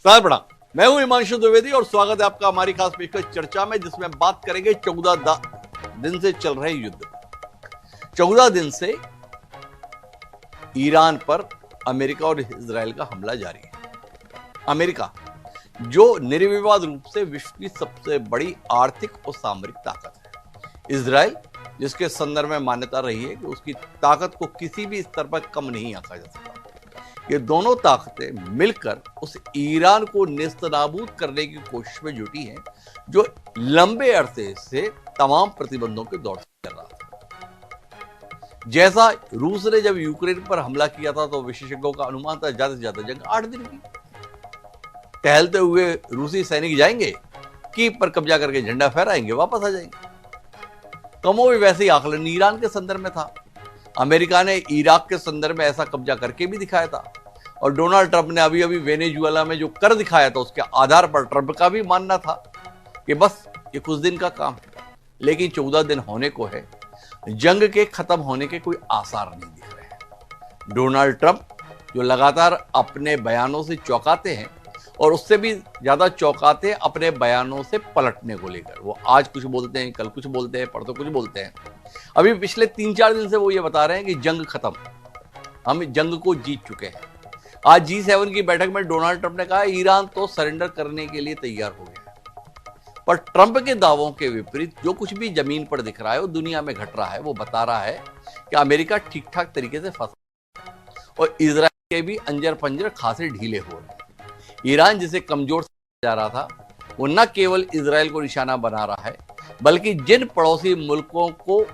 साहब प्रणाम, मैं हूं हिमांशु द्विवेदी और स्वागत है आपका हमारी खास पेशकश चर्चा में, जिसमें बात करेंगे 14 दिन से चल रहे युद्ध। 14 दिन से ईरान पर अमेरिका और इजराइल का हमला जारी है। अमेरिका, जो निर्विवाद रूप से विश्व की सबसे बड़ी आर्थिक और सामरिक ताकत है। इजराइल, जिसके संदर्भ में मान्यता रही है कि उसकी ताकत को किसी भी स्तर पर कम नहीं आंका जा सकता। ये दोनों ताकतें मिलकर उस ईरान को नेस्तनाबूद करने की कोशिश में जुटी हैं, जो लंबे अरसे से तमाम प्रतिबंधों के दौर से कर रहा था। जैसा रूस ने जब यूक्रेन पर हमला किया था तो विशेषज्ञों का अनुमान था ज्यादा से ज्यादा जंग 8 दिन की। टहलते हुए रूसी सैनिक जाएंगे, कीव पर कब्जा करके झंडा फहराएंगे, वापस आ जाएंगे। कमोबेश वैसे ही आकलन ईरान के संदर्भ में था। अमेरिका ने इराक के संदर्भ में ऐसा कब्जा करके भी दिखाया था, और डोनाल्ड ट्रंप ने अभी अभी वेनेजुएला में जो कर दिखाया था उसके आधार पर ट्रंप का भी मानना था कि बस ये कुछ दिन का काम है। लेकिन 14 दिन होने को है, जंग के खत्म होने के कोई आसार नहीं दिख रहे हैं। डोनाल्ड ट्रंप, जो लगातार अपने बयानों से चौंकाते हैं और उससे भी ज्यादा चौंकाते हैं अपने बयानों से पलटने को लेकर। वो आज कुछ बोलते हैं, कल कुछ बोलते हैं, परसों कुछ बोलते हैं। अभी पिछले 3-4 दिन से वो ये बता रहे हैं कि जंग खत्म, हम जंग को जीत चुके हैं। आज G7 की बैठक में डोनाल्ड ट्रंप ने कहा ईरान तो सरेंडर करने के लिए तैयार हो गया। पर ट्रंप के दावों के विपरीत जो कुछ भी जमीन पर दिख रहा है, वो दुनिया में घट रहा है, वो बता रहा है कि अमेरिका ठीक ठाक तरीके से फंसा और इजराइल के भी अंजर पंजर खासे ढीले हो रहे हैं। ईरान, जिसे कमजोर समझा जा रहा था, वो न केवल इजराइल को निशाना बना रहा है, बल्कि जिन पड़ोसी मुल्कों को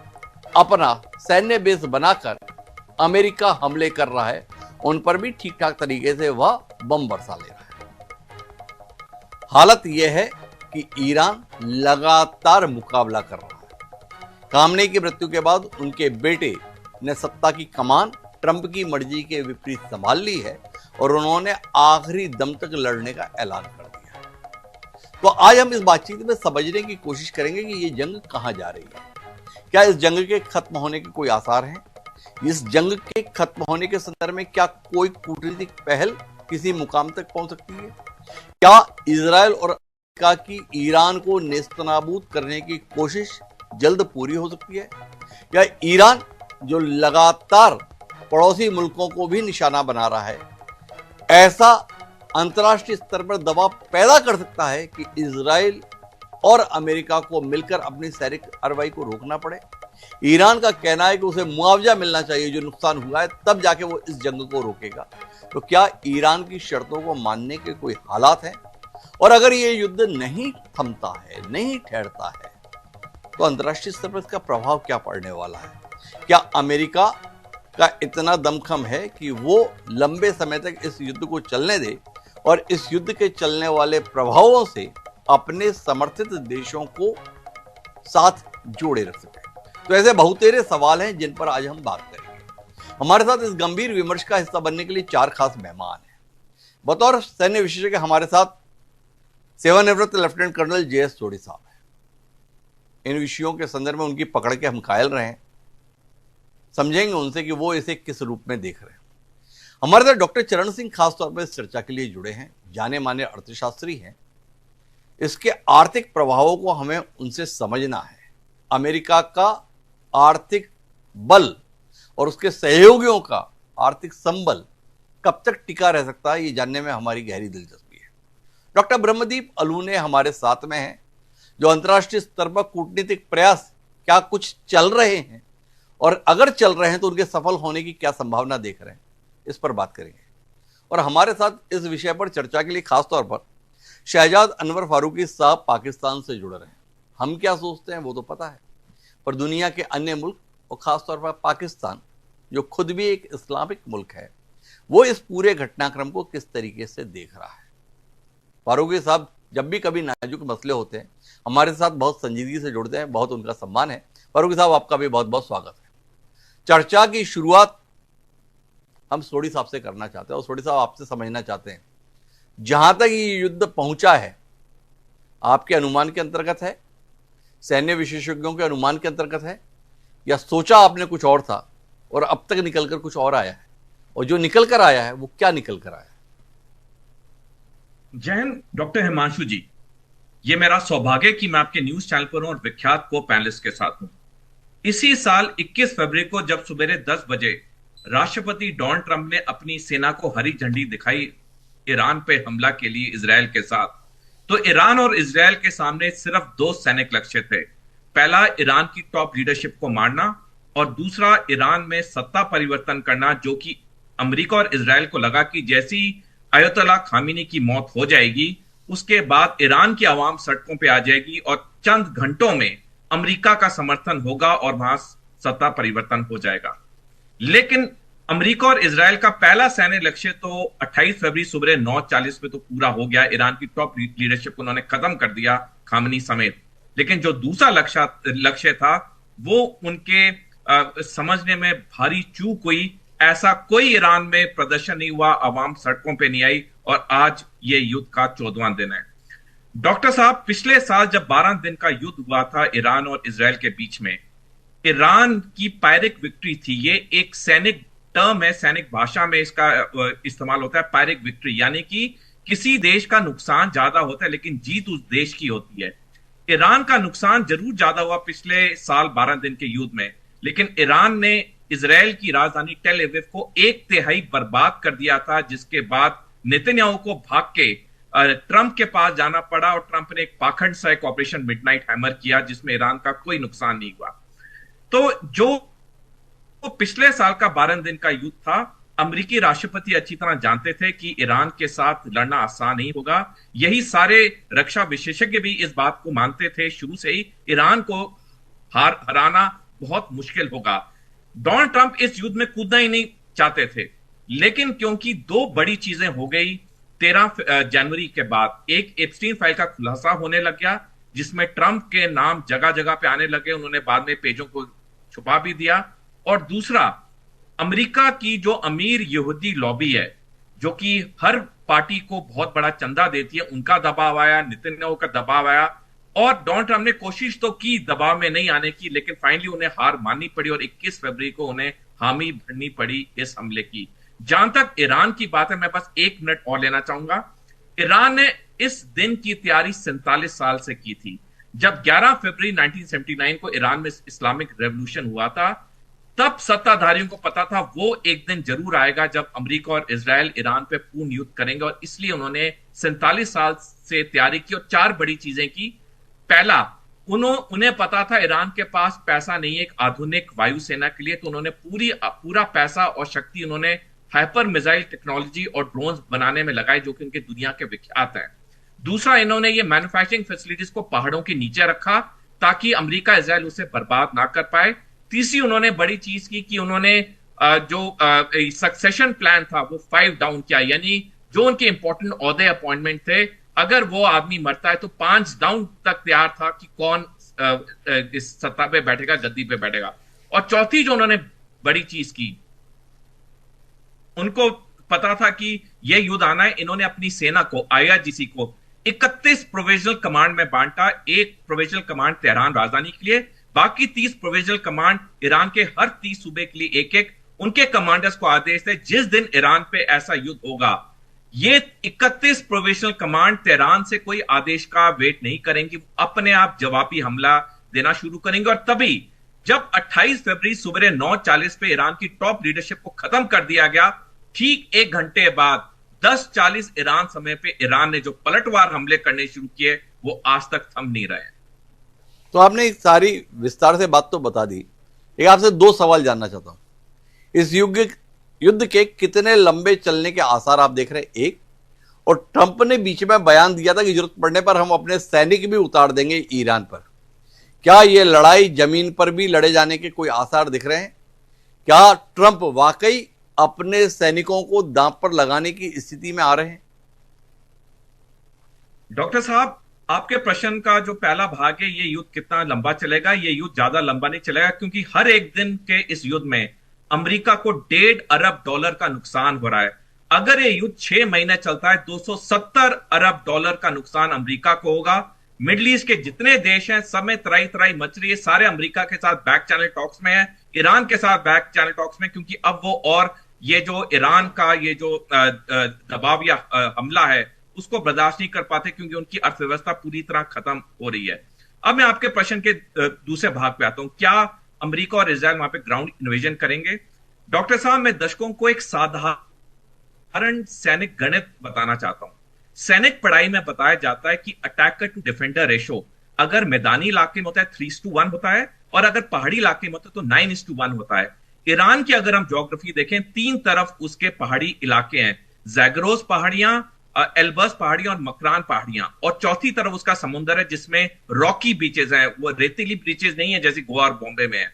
अपना सैन्य बेस बनाकर अमेरिका हमले कर रहा है, उन पर भी ठीक ठाक तरीके से वह बम बरसा ले रहा है। हालत यह है कि ईरान लगातार मुकाबला कर रहा है। खामनेई की मृत्यु के बाद उनके बेटे ने सत्ता की कमान ट्रंप की मर्जी के विपरीत संभाल ली है और उन्होंने आखिरी दम तक लड़ने का ऐलान कर दिया है। तो आज हम इस बातचीत में समझने की कोशिश करेंगे कि ये जंग कहां जा रही है। क्या इस जंग के खत्म होने के कोई आसार हैं? इस जंग के खत्म होने के संदर्भ में क्या कोई कूटनीतिक पहल किसी मुकाम तक पहुंच सकती है? क्या इजराइल और अमेरिका की ईरान को नेस्तनाबूद करने की कोशिश जल्द पूरी हो सकती है? या ईरान, जो लगातार पड़ोसी मुल्कों को भी निशाना बना रहा है, ऐसा अंतर्राष्ट्रीय स्तर पर दबाव पैदा कर सकता है कि इजराइल और अमेरिका को मिलकर अपनी सैनिक कार्रवाई को रोकना पड़े? ईरान का कहना है कि उसे मुआवजा मिलना चाहिए जो नुकसान हुआ है, तब जाके वो इस जंग को रोकेगा। तो क्या ईरान की शर्तों को मानने के कोई हालात हैं? और अगर ये युद्ध नहीं थमता है, नहीं ठहरता है, तो अंतर्राष्ट्रीय स्तर पर इसका प्रभाव क्या पड़ने वाला है? क्या अमेरिका का इतना दमखम है कि वो लंबे समय तक इस युद्ध को चलने दे और इस युद्ध के चलने वाले प्रभावों से अपने समर्थित देशों को साथ जोड़े रख सके? तो ऐसे बहुतेरे सवाल हैं जिन पर आज हम बात करेंगे। हमारे साथ इस गंभीर विमर्श का हिस्सा बनने के लिए 4 खास मेहमान हैं। बतौर सैन्य विशेषज्ञ हमारे साथ सेवानिवृत्त लेफ्टिनेंट कर्नल JS सोढी साहब हैं। इन विषयों के संदर्भ में उनकी पकड़ के हम कायल रहे हैं, समझेंगे उनसे कि वो इसे किस रूप में देख रहे हैं। हमारे साथ डॉक्टर चरण सिंह खासतौर पर इस चर्चा के लिए जुड़े हैं, जाने माने अर्थशास्त्री हैं। इसके आर्थिक प्रभावों को हमें उनसे समझना है। अमेरिका का आर्थिक बल और उसके सहयोगियों का आर्थिक संबल कब तक टिका रह सकता है, ये जानने में हमारी गहरी दिलचस्पी है। डॉक्टर ब्रह्मदीप अलूने हमारे साथ में हैं, जो अंतर्राष्ट्रीय स्तर पर कूटनीतिक प्रयास क्या कुछ चल रहे हैं और अगर चल रहे हैं तो उनके सफल होने की क्या संभावना देख रहे हैं, इस पर बात करेंगे। और हमारे साथ इस विषय पर चर्चा के लिए खासतौर पर शहजाद अनवर फारूकी साहब पाकिस्तान से जुड़ रहे हैं। हम क्या सोचते हैं वो तो पता है, पर दुनिया के अन्य मुल्क और खासतौर पर पाकिस्तान, जो खुद भी एक इस्लामिक मुल्क है, वो इस पूरे घटनाक्रम को किस तरीके से देख रहा है। फारूकी साहब जब भी कभी नाजुक मसले होते हैं हमारे साथ बहुत संजीदगी से जुड़ते हैं, बहुत उनका सम्मान है। फारूकी साहब, आपका भी बहुत बहुत स्वागत है। चर्चा की शुरुआत हम सोढी साहब से करना चाहते हैं और सोढी साहब आपसे समझना चाहते हैं, जहां तक ये युद्ध पहुंचा है आपके अनुमान के अंतर्गत है, सैन्य विशेषज्ञों के अनुमान के अंतर्गत है, या सोचा आपने कुछ और था और अब तक निकलकर कुछ और आया है, और जो निकल कर आया है वो क्या निकल कर आया है? जय हिंद डॉक्टर हिमांशु जी। ये मेरा सौभाग्य है कि मैं आपके न्यूज चैनल पर हूं और विख्यात को पैनलिस्ट के साथ हूं। इसी साल 21 फरवरी को जब सवेरे 10 बजे राष्ट्रपति डोनाल्ड ट्रंप ने अपनी सेना को हरी झंडी दिखाई ईरान पे हमला के लिए इजरायल के साथ, तो ईरान और इजरायल के सामने सिर्फ दो सैनिक लक्ष्य थे। पहला, ईरान की टॉप लीडरशिप को मारना, और दूसरा, ईरान में सत्ता परिवर्तन करना, जो कि अमेरिका और इजरायल को लगा कि जैसी अयतोल्ला खामिनी की मौत हो जाएगी उसके बाद ईरान की आवाम सड़कों पे आ जाएगी और चंद घंटों में अमेरिका का समर्थन होगा और वहां सत्ता परिवर्तन हो जाएगा। लेकिन अमेरिका और इजरायल का पहला सैन्य लक्ष्य तो 28 फरवरी सुबह 9:40 में तो पूरा हो गया। ईरान की टॉप लीडरशिप को उन्होंने खत्म कर दिया, खामनी समेत। लेकिन जो दूसरा लक्ष्य था वो उनके समझने में भारी चूक हुई। ऐसा कोई ईरान में प्रदर्शन नहीं हुआ, आवाम सड़कों पे नहीं आई, और आज ये युद्ध का 14वां दिन है। डॉक्टर साहब, पिछले साल जब 12 दिन का युद्ध हुआ था ईरान और इजरायल के बीच में, ईरान की पायरिक विक्ट्री थी। ये एक सैनिक टर्म है, सैनिक भाषा में इसका इस्तेमाल होता है, पायरिक विक्ट्री, यानी कि किसी देश का नुकसान ज्यादा होता है लेकिन जीत उस देश की होती है। ईरान का नुकसान जरूर ज्यादा हुआ पिछले साल 12 दिन के युद्ध में, लेकिन ईरान ने इजरायल की राजधानी टेल अवीव को 1/3 बर्बाद कर दिया था, जिसके बाद नेतन्याहू को भाग के ट्रंप के पास जाना पड़ा और ट्रंप ने एक पाखंड सा एक ऑपरेशन मिडनाइट हैमर किया जिसमें ईरान का कोई नुकसान नहीं हुआ। तो जो पिछले साल का 12 दिन का युद्ध था, अमेरिकी राष्ट्रपति अच्छी तरह जानते थे कि ईरान के साथ लड़ना आसान नहीं होगा। यही सारे रक्षा विशेषज्ञ भी इस बात को मानते थे शुरू से ही, ईरान को हराना बहुत मुश्किल होगा। डोनाल्ड ट्रंप इस युद्ध में कूदना ही नहीं चाहते थे, लेकिन क्योंकि दो बड़ी चीजें हो गई 13 जनवरी के बाद। एक, एप्स्टीन फाइल का खुलासा होने लग गया जिसमें ट्रंप के नाम जगह जगह पे आने लगे, उन्होंने बाद में पेजों को छुपा भी दिया। और दूसरा, अमेरिका की जो अमीर यहूदी लॉबी है जो कि हर पार्टी को बहुत बड़ा चंदा देती है, उनका दबाव आया, नेतन्याहू का दबाव आया, और डोनाल्ड ट्रंप ने कोशिश तो की दबाव में नहीं आने की, लेकिन फाइनली उन्हें हार माननी पड़ी और 21 फरवरी को उन्हें हामी भरनी पड़ी इस हमले की। जहां तक ईरान की बात है, मैं बस 1 मिनट और लेना चाहूंगा। ईरान ने इस दिन की तैयारी 47 साल से की थी। जब 11 फरवरी 1979 को ईरान में इस्लामिक रेवोल्यूशन हुआ था, तब सत्ताधारियों को पता था वो एक दिन जरूर आएगा जब अमेरिका और इजरायल ईरान पे पूर्ण युद्ध करेंगे, और इसलिए उन्होंने 47 साल से तैयारी की और 4 बड़ी चीजें की। पहला, उन्हें पता था ईरान के पास पैसा नहीं है एक आधुनिक वायुसेना के लिए, तो उन्होंने पूरा पैसा और शक्ति उन्होंने हाइपर मिसाइल टेक्नोलॉजी और ड्रोन्स बनाने में लगाए, जो कि उनके दुनिया के विख्यात हैं। दूसरा, इन्होंने ये मैन्युफैक्चरिंग फैसिलिटीज को पहाड़ों के नीचे रखा ताकि अमेरिका इजरायल उसे बर्बाद ना कर पाए। तीसरी, उन्होंने बड़ी चीज की कि उन्होंने जो सक्सेशन प्लान था वो 5 डाउन किया, यानी जो उनके इंपॉर्टेंट ओहदे अपॉइंटमेंट थे, अगर वो आदमी मरता है तो 5 डाउन तक तैयार था कि कौन इस सत्ता पे बैठेगा, गद्दी पे बैठेगा। और चौथी जो उन्होंने बड़ी चीज की, उनको पता था कि यह युद्ध आना है। इन्होंने अपनी सेना को, आईआरजीसी को 31 प्रोविजनल कमांड में बांटा। एक प्रोविजनल कमांड तेहरान राजधानी के लिए, बाकी 30 प्रोविजनल कमांड ईरान के हर 30 सूबे के लिए एक एक। उनके कमांडर्स को आदेश थे जिस दिन ईरान पे ऐसा युद्ध होगा, ये 31 प्रोविजनल कमांड तेहरान से कोई आदेश का वेट नहीं करेंगे, अपने आप जवाबी हमला देना शुरू करेंगे। और तभी जब 28 फरवरी सुबह 9:40 पे ईरान की टॉप लीडरशिप को खत्म कर दिया गया, ठीक 1 घंटे बाद 10:40 ईरान समय पे ईरान ने जो पलटवार हमले करने शुरू किए वो आज तक थम नहीं रहे। तो आपने एक सारी विस्तार से बात तो बता दी, एक आपसे 2 सवाल जानना चाहता हूं। इस युद्ध के कितने लंबे चलने के आसार आप देख रहे हैं, एक, और ट्रंप ने बीच में बयान दिया था कि जरूरत पड़ने पर हम अपने सैनिक भी उतार देंगे ईरान पर। क्या यह लड़ाई जमीन पर भी लड़े जाने के कोई आसार दिख रहे हैं? क्या ट्रंप वाकई अपने सैनिकों को दांव पर लगाने की स्थिति में आ रहे हैं? डॉक्टर साहब, आपके प्रश्न का जो पहला भाग है, ये युद्ध कितना लंबा चलेगा, ये युद्ध ज्यादा लंबा नहीं चलेगा, क्योंकि हर एक दिन के इस युद्ध में अमेरिका को $1.5 अरब का नुकसान हो रहा है। अगर ये युद्ध 6 महीने चलता है, $270 अरब का नुकसान अमेरिका को होगा। मिडिल ईस्ट के जितने देश हैं सब में तराई तराई मच रही है। सारे अमेरिका के साथ बैक चैनल टॉक्स में है, ईरान के साथ बैक चैनल टॉक्स में, क्योंकि अब वो और ये जो ईरान का ये जो दबाव या हमला है उसको बर्दाश्त नहीं कर पाते क्योंकि उनकी अर्थव्यवस्था पूरी तरह खत्म हो रही है। अब मैं आपके प्रश्न के दूसरे भाग पे आता हूं, क्या अमेरिका और इजराइल वहां पे ग्राउंड इन्वेजन करेंगे? डॉक्टर साहब, मैं दर्शकों को एक साधारण सैनिक गणित बताना चाहता हूं। सैनिक पढ़ाई में बताया जाता है कि अटैकर टू डिफेंडर रेशो अगर मैदानी इलाके में होता है 3:1 होता है, और अगर पहाड़ी इलाके में होता है तो 9:1 होता है। ईरान की अगर हम ज्योग्राफी देखें, तीन तरफ उसके पहाड़ी इलाके हैं, जैगरोस पहाड़ियां, एल्बर्स पहाड़ियां और मकरान पहाड़ियां, और चौथी तरफ उसका समुद्र है जिसमें रॉकी बीचेस हैं, वो रेतीली बीचेस नहीं है जैसे गोवा और बॉम्बे में है।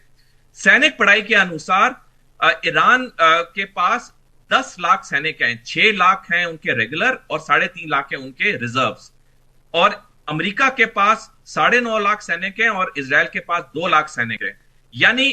सैनिक पढ़ाई के अनुसार ईरान के पास 10 लाख सैनिक हैं, 6 लाख हैं उनके रेगुलर और 3.5 लाख हैं उनके रिजर्व्स, और अमेरिका के पास 9.5 लाख सैनिक हैं और इजराइल के पास 2 लाख सैनिक हैं। यानी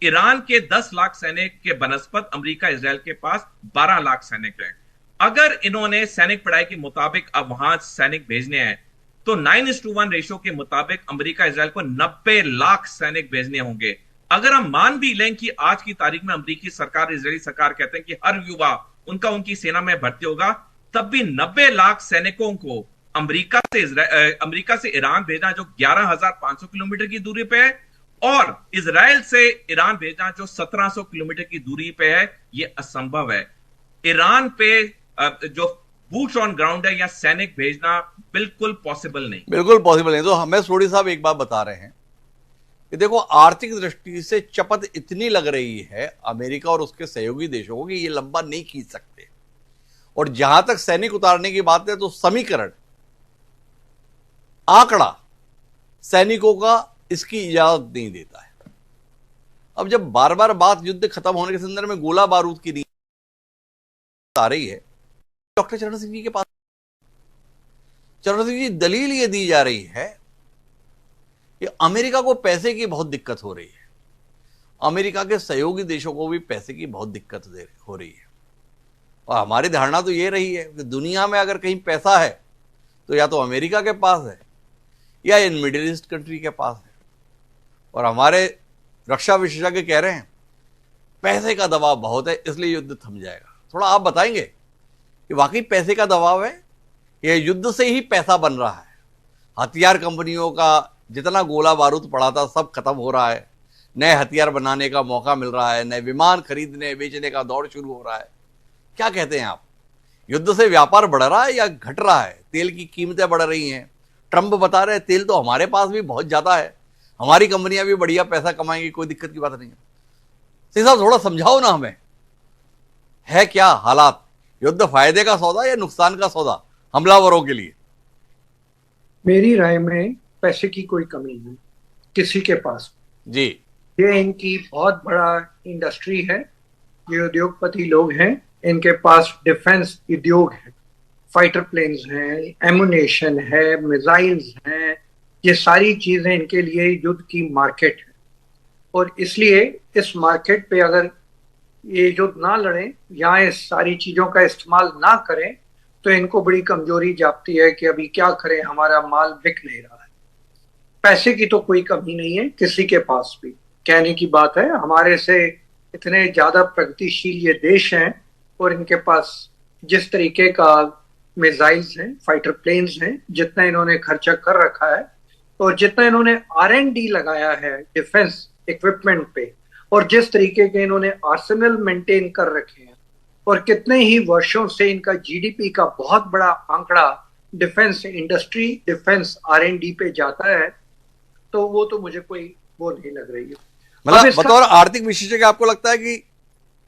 ईरान के 10 लाख सैनिक के बनस्पत अमेरिका इजराइल के पास 12 लाख सैनिक हैं। अगर इन्होंने सैनिक पढ़ाई के मुताबिक अब वहां सैनिक भेजने हैं तो 9:1 रेशो के मुताबिक अमेरिका इजराइल को 90 लाख सैनिक भेजने होंगे। अगर हम मान भी लें कि आज की तारीख में अमेरिकी सरकार, इजरायली सरकार कहते हैं कि हर युवा उनकी सेना में भर्ती होगा, तब भी 90 लाख सैनिकों को अमेरिका से ईरान भेजना जो 11,500 किलोमीटर की दूरी पे है, और इजराइल से ईरान भेजना जो 1700 किलोमीटर की दूरी पे है, यह असंभव है। ईरान पे जो बूट्स ऑन ग्राउंड है या सैनिक भेजना बिल्कुल पॉसिबल नहीं, बिल्कुल पॉसिबल नहीं। तो हमें सोडी साहब एक बात बता रहे हैं कि देखो, आर्थिक दृष्टि से चपत इतनी लग रही है अमेरिका और उसके सहयोगी देशों को कि ये लंबा नहीं खींच सकते, और जहां तक सैनिक उतारने की बात है तो समीकरण, आंकड़ा सैनिकों का इसकी इजाजत नहीं देता है। अब जब बार बार बात युद्ध खत्म होने के संदर्भ में गोला बारूद की आ रही है, डॉक्टर चरण सिंह जी के पास चरण सिंह जी दलील ये दी जा रही है कि अमेरिका को पैसे की बहुत दिक्कत हो रही है, अमेरिका के सहयोगी देशों को भी पैसे की बहुत दिक्कत हो रही है। और हमारी धारणा तो ये रही है कि दुनिया में अगर कहीं पैसा है तो या तो अमेरिका के पास है या इन मिडिल ईस्ट कंट्री के पास है। और हमारे रक्षा विशेषज्ञ कह रहे हैं पैसे का दबाव बहुत है, इसलिए युद्ध थम जाएगा। थोड़ा आप बताएंगे कि वाकई पैसे का दबाव है या युद्ध से ही पैसा बन रहा है? हथियार कंपनियों का जितना गोला बारूद पड़ा था सब खत्म हो रहा है, नए हथियार बनाने का मौका मिल रहा है, नए विमान खरीदने बेचने का दौर शुरू हो रहा है। क्या कहते हैं आप, युद्ध से व्यापार बढ़ रहा है या घट रहा है? तेल की कीमतें बढ़ रही हैं, ट्रंप बता रहे हैं तेल तो हमारे पास भी बहुत ज्यादा है, हमारी कंपनियां भी बढ़िया पैसा कमाएंगी, कोई दिक्कत की बात नहीं है। सिंह साहब थोड़ा समझाओ ना हमें, है क्या हालात? युद्ध फायदे का सौदा या नुकसान का सौदा हमलावरों के लिए? मेरी राय में पैसे की कोई कमी नहीं किसी के पास जी। ये इनकी बहुत बड़ा इंडस्ट्री है, ये उद्योगपति लोग हैं, इनके पास डिफेंस उद्योग है, फाइटर प्लेन्स हैं, एमुनेशन है, मिसाइल्स हैं, ये सारी चीजें इनके लिए युद्ध की मार्केट है। और इसलिए इस मार्केट पे अगर ये युद्ध ना लड़ें या इस सारी चीजों का इस्तेमाल ना करें तो इनको बड़ी कमजोरी जापती है कि अभी क्या करें, हमारा माल बिक नहीं रहा है। पैसे की तो कोई कमी नहीं है किसी के पास भी, कहने की बात है। हमारे से इतने ज्यादा प्रगतिशील ये देश हैं और इनके पास जिस तरीके का मिसाइल्स हैं, फाइटर प्लेन्स हैं, जितना इन्होंने खर्चा कर रखा है और जितना इन्होंने R&D लगाया है डिफेंस इक्विपमेंट पे, और जिस तरीके के इन्होंने आर्सेनल मेंटेन कर रखे हैं, और कितने ही वर्षों से इनका GDP का बहुत बड़ा आंकड़ा डिफेंस इंडस्ट्री, डिफेंस R&D पे जाता है, तो वो तो मुझे कोई वो नहीं लग रही है। मतलब बतौर आर्थिक विशेषज्ञ आपको लगता है कि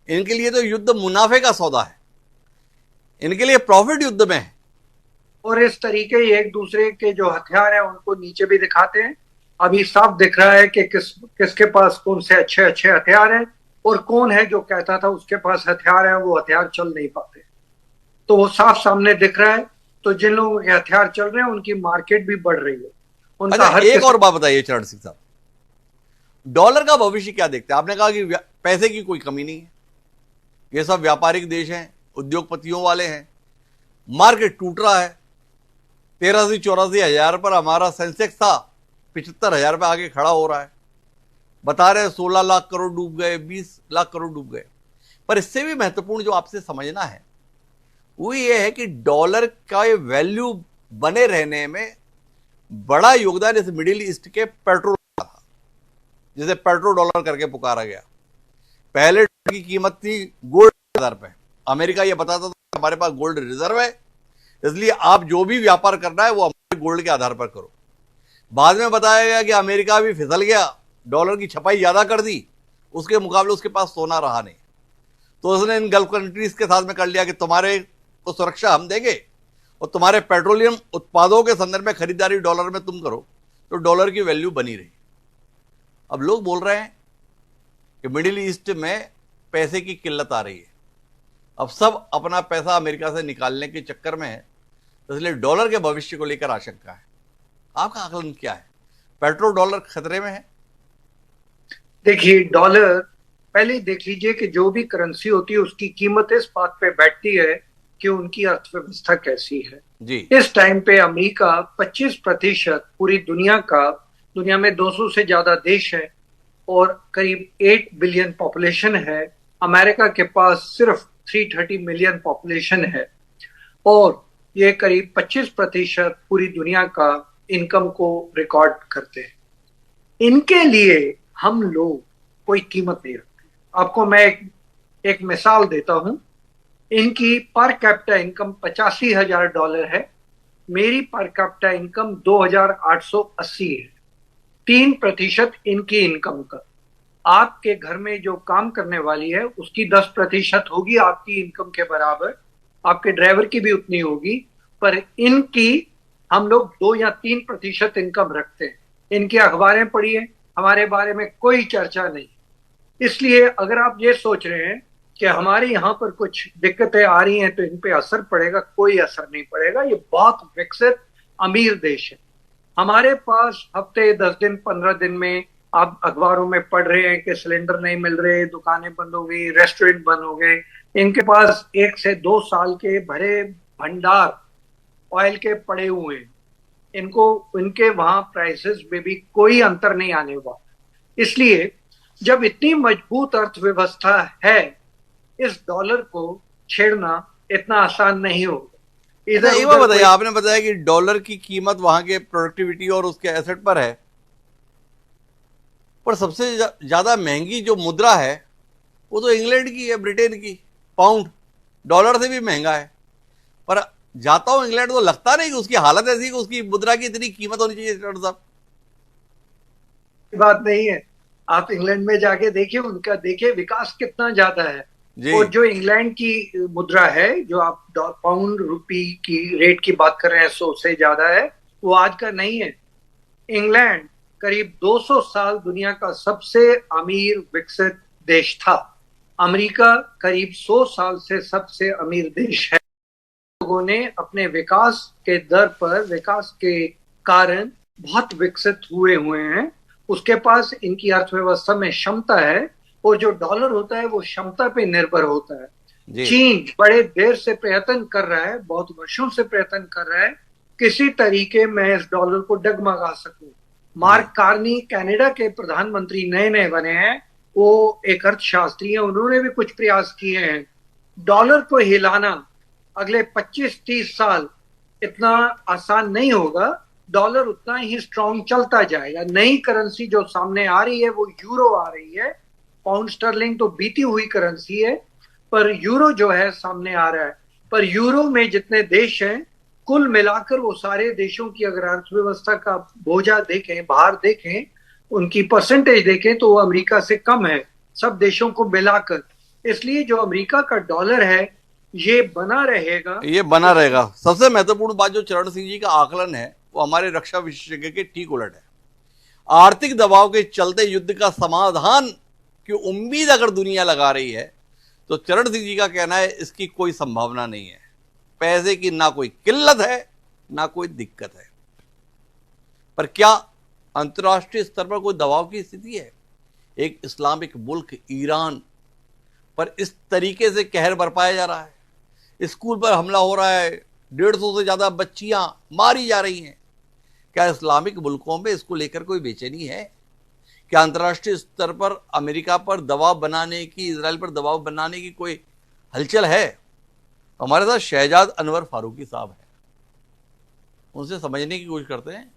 इनके लिए तो युद्ध मुनाफे का सौदा है, इनके लिए प्रॉफिट युद्ध में है? और इस तरीके एक दूसरे के जो हथियार हैं उनको नीचे भी दिखाते हैं। अभी साफ दिख रहा है कि किसके पास कौन से अच्छे अच्छे हथियार हैं और कौन है जो कहता था उसके पास हथियार है वो हथियार चल नहीं पाते, तो वो साफ सामने दिख रहा है। तो जिन लोगों के हथियार चल रहे हैं उनकी मार्केट भी बढ़ रही है। उनका अच्छा, एक और बात बताइए चरण सिंह साहब, डॉलर का भविष्य क्या देखते हैं? आपने कहा कि पैसे की कोई कमी नहीं है, ये सब व्यापारिक देश हैं, उद्योगपतियों वाले हैं, मार्केट टूट रहा है। 83-84 हजार पर हमारा सेंसेक्स था, 75,000 पे आगे खड़ा हो रहा है। बता रहे 16 लाख करोड़ डूब गए, 20 लाख करोड़ डूब गए। पर इससे भी महत्वपूर्ण जो आपसे समझना है वो ये है कि डॉलर का वैल्यू बने रहने में बड़ा योगदान इस मिडिल ईस्ट के पेट्रोल का था, जिसे पेट्रो डॉलर करके पुकारा गया। पहले डॉलर की कीमत थी गोल्ड के आधार पे। अमेरिका ये बताता था कि हमारे पास गोल्ड रिजर्व है, इसलिए आप जो भी व्यापार करना है वो हमारे गोल्ड के आधार पर करो। बाद में बताया गया कि अमेरिका भी फिसल गया, डॉलर की छपाई ज्यादा कर दी, उसके मुकाबले उसके पास सोना रहा नहीं, तो उसने इन गल्फ कंट्रीज के साथ में कर लिया कि तुम्हारे को सुरक्षा हम देंगे और तुम्हारे पेट्रोलियम उत्पादों के संदर्भ में खरीदारी डॉलर में तुम करो, तो डॉलर की वैल्यू बनी रही। अब लोग बोल रहे हैं कि मिडिल ईस्ट में पैसे की किल्लत आ रही है, अब सब अपना पैसा अमेरिका से निकालने के चक्कर में है, इसलिए डॉलर के भविष्य को लेकर आशंका है। आपका आकलन क्या है? पेट्रो डॉलर खतरे में है? देखिए, डॉलर पहले देख लीजिए कि जो भी करेंसी होती है उसकी कीमत इस बात पे बैठती है कि उनकी अर्थव्यवस्था कैसी है जी। इस टाइम पे अमेरिका 25% पूरी दुनिया में 200 से ज्यादा देश है और करीब 8 बिलियन पॉपुलेशन है। अमेरिका के पास सिर्फ 330 मिलियन पॉपुलेशन है और ये करीब 25% पूरी दुनिया का इनकम को रिकॉर्ड करते हैं। इनके लिए हम लोग कोई कीमत नहीं रखते। आपको मैं एक मिसाल देता हूं। इनकी पर कैपिटा इनकम $85,000 है, मेरी पर कैपिटा इनकम 2,880 है। 3% इनकी इनकम का आपके घर में जो काम करने वाली है उसकी 10% होगी आपकी इनकम के बराबर, आपके ड्राइवर की भी उतनी होगी, पर इनकी हम लोग 2 या 3% इनकम रखते हैं। इनकी अखबारें पढ़िए, हमारे बारे में कोई चर्चा नहीं। इसलिए अगर आप ये सोच रहे हैं कि हमारे यहाँ पर कुछ दिक्कतें आ रही हैं तो इन पे असर पड़ेगा, कोई असर नहीं पड़ेगा। ये बहुत विकसित अमीर देश है। हमारे पास हफ्ते 10 दिन 15 दिन में आप अखबारों में पढ़ रहे हैं कि सिलेंडर नहीं मिल रहे, दुकानें बंद हो गई, रेस्टोरेंट बंद हो गए। इनके पास 1 से 2 साल के भरे भंडार ऑयल के पड़े हुए हैं। इनको इनके वहां प्राइसेस में भी कोई अंतर नहीं आने वाला। इसलिए जब इतनी मजबूत अर्थव्यवस्था है, इस डॉलर को छेड़ना इतना आसान नहीं होगा। अच्छा, ये बात बताइए, आपने बताया कि डॉलर की कीमत वहां के प्रोडक्टिविटी और उसके एसेट पर है, पर सबसे ज्यादा महंगी जो मुद्रा है वो तो इंग्लैंड की है, ब्रिटेन की। पाउंड डॉलर से भी महंगा है, पर जाता हूं इंग्लैंड तो लगता नहीं कि उसकी हालत ऐसी कि उसकी मुद्रा की इतनी कीमत होनी चाहिए। साहब, बात नहीं है। आप इंग्लैंड में जाके देखिए, उनका देखिए विकास कितना ज्यादा है। और जो इंग्लैंड की मुद्रा है, जो आप पाउंड रुपी की रेट की बात कर रहे हैं, 100 से ज्यादा है, वो आज का नहीं है। इंग्लैंड करीब 200 साल दुनिया का सबसे अमीर विकसित देश था। अमेरिका करीब 100 साल से सबसे अमीर देश है। लोगों ने अपने विकास के दर पर, विकास के कारण बहुत विकसित हुए हैं। उसके पास इनकी अर्थव्यवस्था में क्षमता है, और जो डॉलर होता है वो क्षमता पे निर्भर होता है। चीन बड़े देर से प्रयत्न कर रहा है, बहुत वर्षों से प्रयत्न कर रहा है, किसी तरीके मैं इस डॉलर को डगमगा सकूं। मार्क कार्नी कनाडा के प्रधानमंत्री नए बने हैं, वो एक अर्थशास्त्री हैं, उन्होंने भी कुछ प्रयास किए हैं। डॉलर को हिलाना अगले 25-30 साल इतना आसान नहीं होगा। डॉलर उतना ही स्ट्रांग चलता जाएगा। नई करेंसी जो सामने आ रही है वो यूरो आ रही है। पाउंड स्टर्लिंग तो बीती हुई करेंसी है, पर यूरो जो है सामने आ रहा है। पर यूरो में जितने देश हैं, कुल मिलाकर वो सारे देशों की अगर अर्थव्यवस्था का बोझा देखें, भार देखें, उनकी परसेंटेज देखें, तो वो अमेरिका से कम है, सब देशों को मिलाकर। इसलिए जो अमेरिका का डॉलर है ये बना रहेगा। सबसे महत्वपूर्ण बात जो चरण सिंह जी का आकलन है वो हमारे रक्षा विशेषज्ञ के ठीक उलट है। आर्थिक दबाव के चलते युद्ध का समाधान की उम्मीद अगर दुनिया लगा रही है, तो चरण सिंह जी का कहना है इसकी कोई संभावना नहीं है। पैसे की ना कोई किल्लत है, ना कोई दिक्कत है। पर क्या अंतर्राष्ट्रीय स्तर पर कोई दबाव की स्थिति है? एक इस्लामिक मुल्क ईरान पर इस तरीके से कहर बरपाया जा रहा है, स्कूल पर हमला हो रहा है, 150 से ज्यादा बच्चियां मारी जा रही हैं। क्या इस्लामिक मुल्कों में इसको लेकर कोई बेचैनी है? क्या अंतर्राष्ट्रीय स्तर पर अमेरिका पर दबाव बनाने की, इजराइल पर दबाव बनाने की कोई हलचल है? हमारे साथ शहजाद अनवर फारूकी साहब हैं, उनसे समझने की कोशिश करते हैं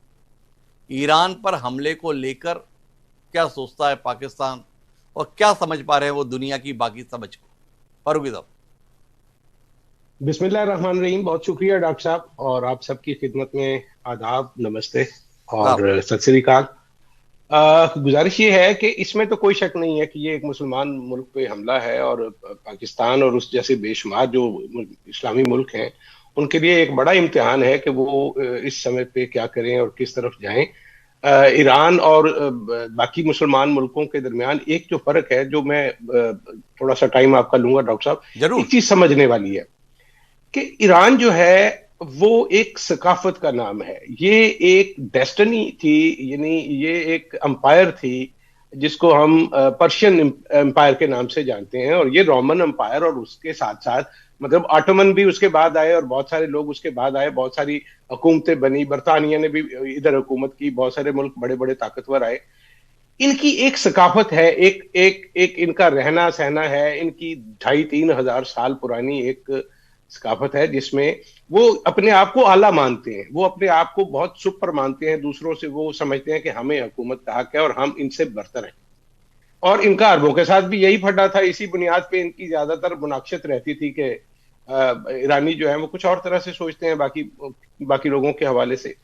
ईरान पर हमले को लेकर क्या सोचता है पाकिस्तान और क्या समझ पा रहे हैं वो दुनिया की बाकी समझ को। फारूकी साहब। बिस्मिल्लाह रहमान रहीम। बहुत शुक्रिया डॉक्टर साहब, और आप सबकी खिदमत में आदाब, नमस्ते और सत श्री अकाल। गुजारिश ये है कि इसमें तो कोई शक नहीं है कि ये एक मुसलमान मुल्क पे हमला है, और पाकिस्तान और उस जैसे बेशुमार जो इस्लामी मुल्क हैं उनके लिए एक बड़ा इम्तिहान है कि वो इस समय पे क्या करें और किस तरफ जाएं। ईरान और बाकी मुसलमान मुल्कों के दरमियान एक जो फर्क है, जो मैं थोड़ा सा टाइम आपका लूंगा डॉक्टर साहब, जरूर। एक चीज समझने वाली है कि ईरान जो है वो एक सकाफत का नाम है, ये एक डेस्टिनी थी, यानी ये एक अंपायर थी जिसको हम पर्शियन एम्पायर के नाम से जानते हैं, और ये रोमन एम्पायर और उसके साथ साथ मतलब ऑटोमन भी उसके बाद आए और बहुत सारे लोग उसके बाद आए, बहुत सारी हुकूमतें बनी, बरतानिया ने भी इधर हुकूमत की, बहुत सारे मुल्क बड़े बड़े ताकतवर आए। इनकी एक सकाफत है, एक एक एक इनका रहना सहना है, इनकी 2,500-3 हजार साल पुरानी एक सकाफत है जिसमें वो अपने आप को आला मानते हैं, वो अपने आप को बहुत सुपर मानते हैं दूसरों से, वो समझते हैं कि हमें हुकूमत का हक है और हम इनसे बरतर हैं। और इनका अरबों के साथ भी यही फटा था, इसी बुनियाद पे इनकी ज्यादातर मुनाक्षत रहती थी कि ईरानी जो है वो कुछ और तरह से सोचते हैं बाकी लोगों के हवाले से।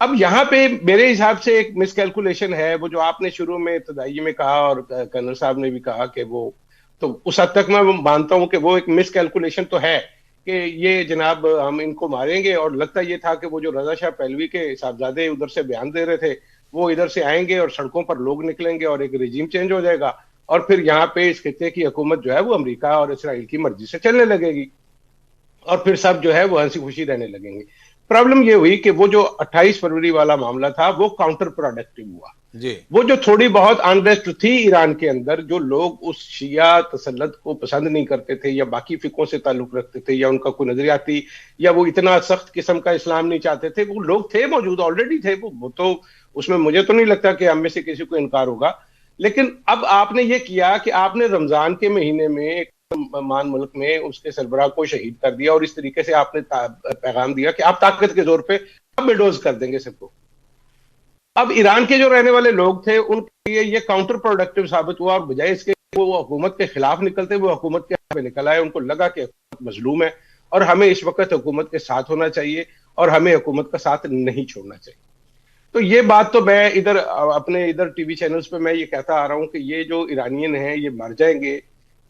अब यहाँ पे मेरे हिसाब से एक मिसकैलकुलेशन है, वो जो आपने शुरू में इब्तदाई में कहा और कर्नल साहब ने भी कहा कि वो, तो उस हद तक मैं मानता हूं कि वो एक मिसकैलकुलेशन तो है कि ये जनाब हम इनको मारेंगे, और लगता ये था कि वो जो रजा शाह पहलवी के साहबजादे उधर से बयान दे रहे थे वो इधर से आएंगे और सड़कों पर लोग निकलेंगे और एक रिजीम चेंज हो जाएगा, और फिर यहाँ पे इस खित्ते की हुकूमत जो है वो अमेरिका और इसराइल की मर्जी से चलने लगेगी, और फिर सब जो है वो हंसी खुशी रहने लगेंगे। प्रॉब्लम ये हुई कि वो जो 28 फरवरी वाला मामला था वो काउंटर प्रोडक्टिव हुआ जी। वो जो थोड़ी बहुत अनरेस्ट थी ईरान के अंदर, जो लोग उस शिया तसल्लुत को पसंद नहीं करते थे या बाकी फिकों से ताल्लुक रखते थे या उनका कोई नजरियाती या वो इतना सख्त किस्म का इस्लाम नहीं चाहते थे, वो लोग थे मौजूद, ऑलरेडी थे वो तो, उसमें मुझे तो नहीं लगता कि हम में से किसी को इनकार होगा। लेकिन अब आपने ये किया कि आपने रमजान के महीने में एक मान मुल्क में उसके सरबराह को शहीद कर दिया, और इस तरीके से आपने पैगाम दिया कि आप ताकत के जोर पे अब बिल्डोज कर देंगे सबको। अब ईरान के जो रहने वाले लोग थे उनके लिए ये काउंटर प्रोडक्टिव साबित हुआ, और बजाय इसके वो हुकूमत के खिलाफ निकलते वो हुकूमत के पे निकल आए। उनको लगा कि हुकूमत मजलूम है और हमें इस वक्त हुकूमत के साथ होना चाहिए और हमें हुकूमत का साथ नहीं छोड़ना चाहिए। तो ये बात तो मैं इधर अपने इधर टीवी चैनल्स पे मैं ये कहता आ रहा हूं कि ये जो ईरानियन हैं ये मर जाएंगे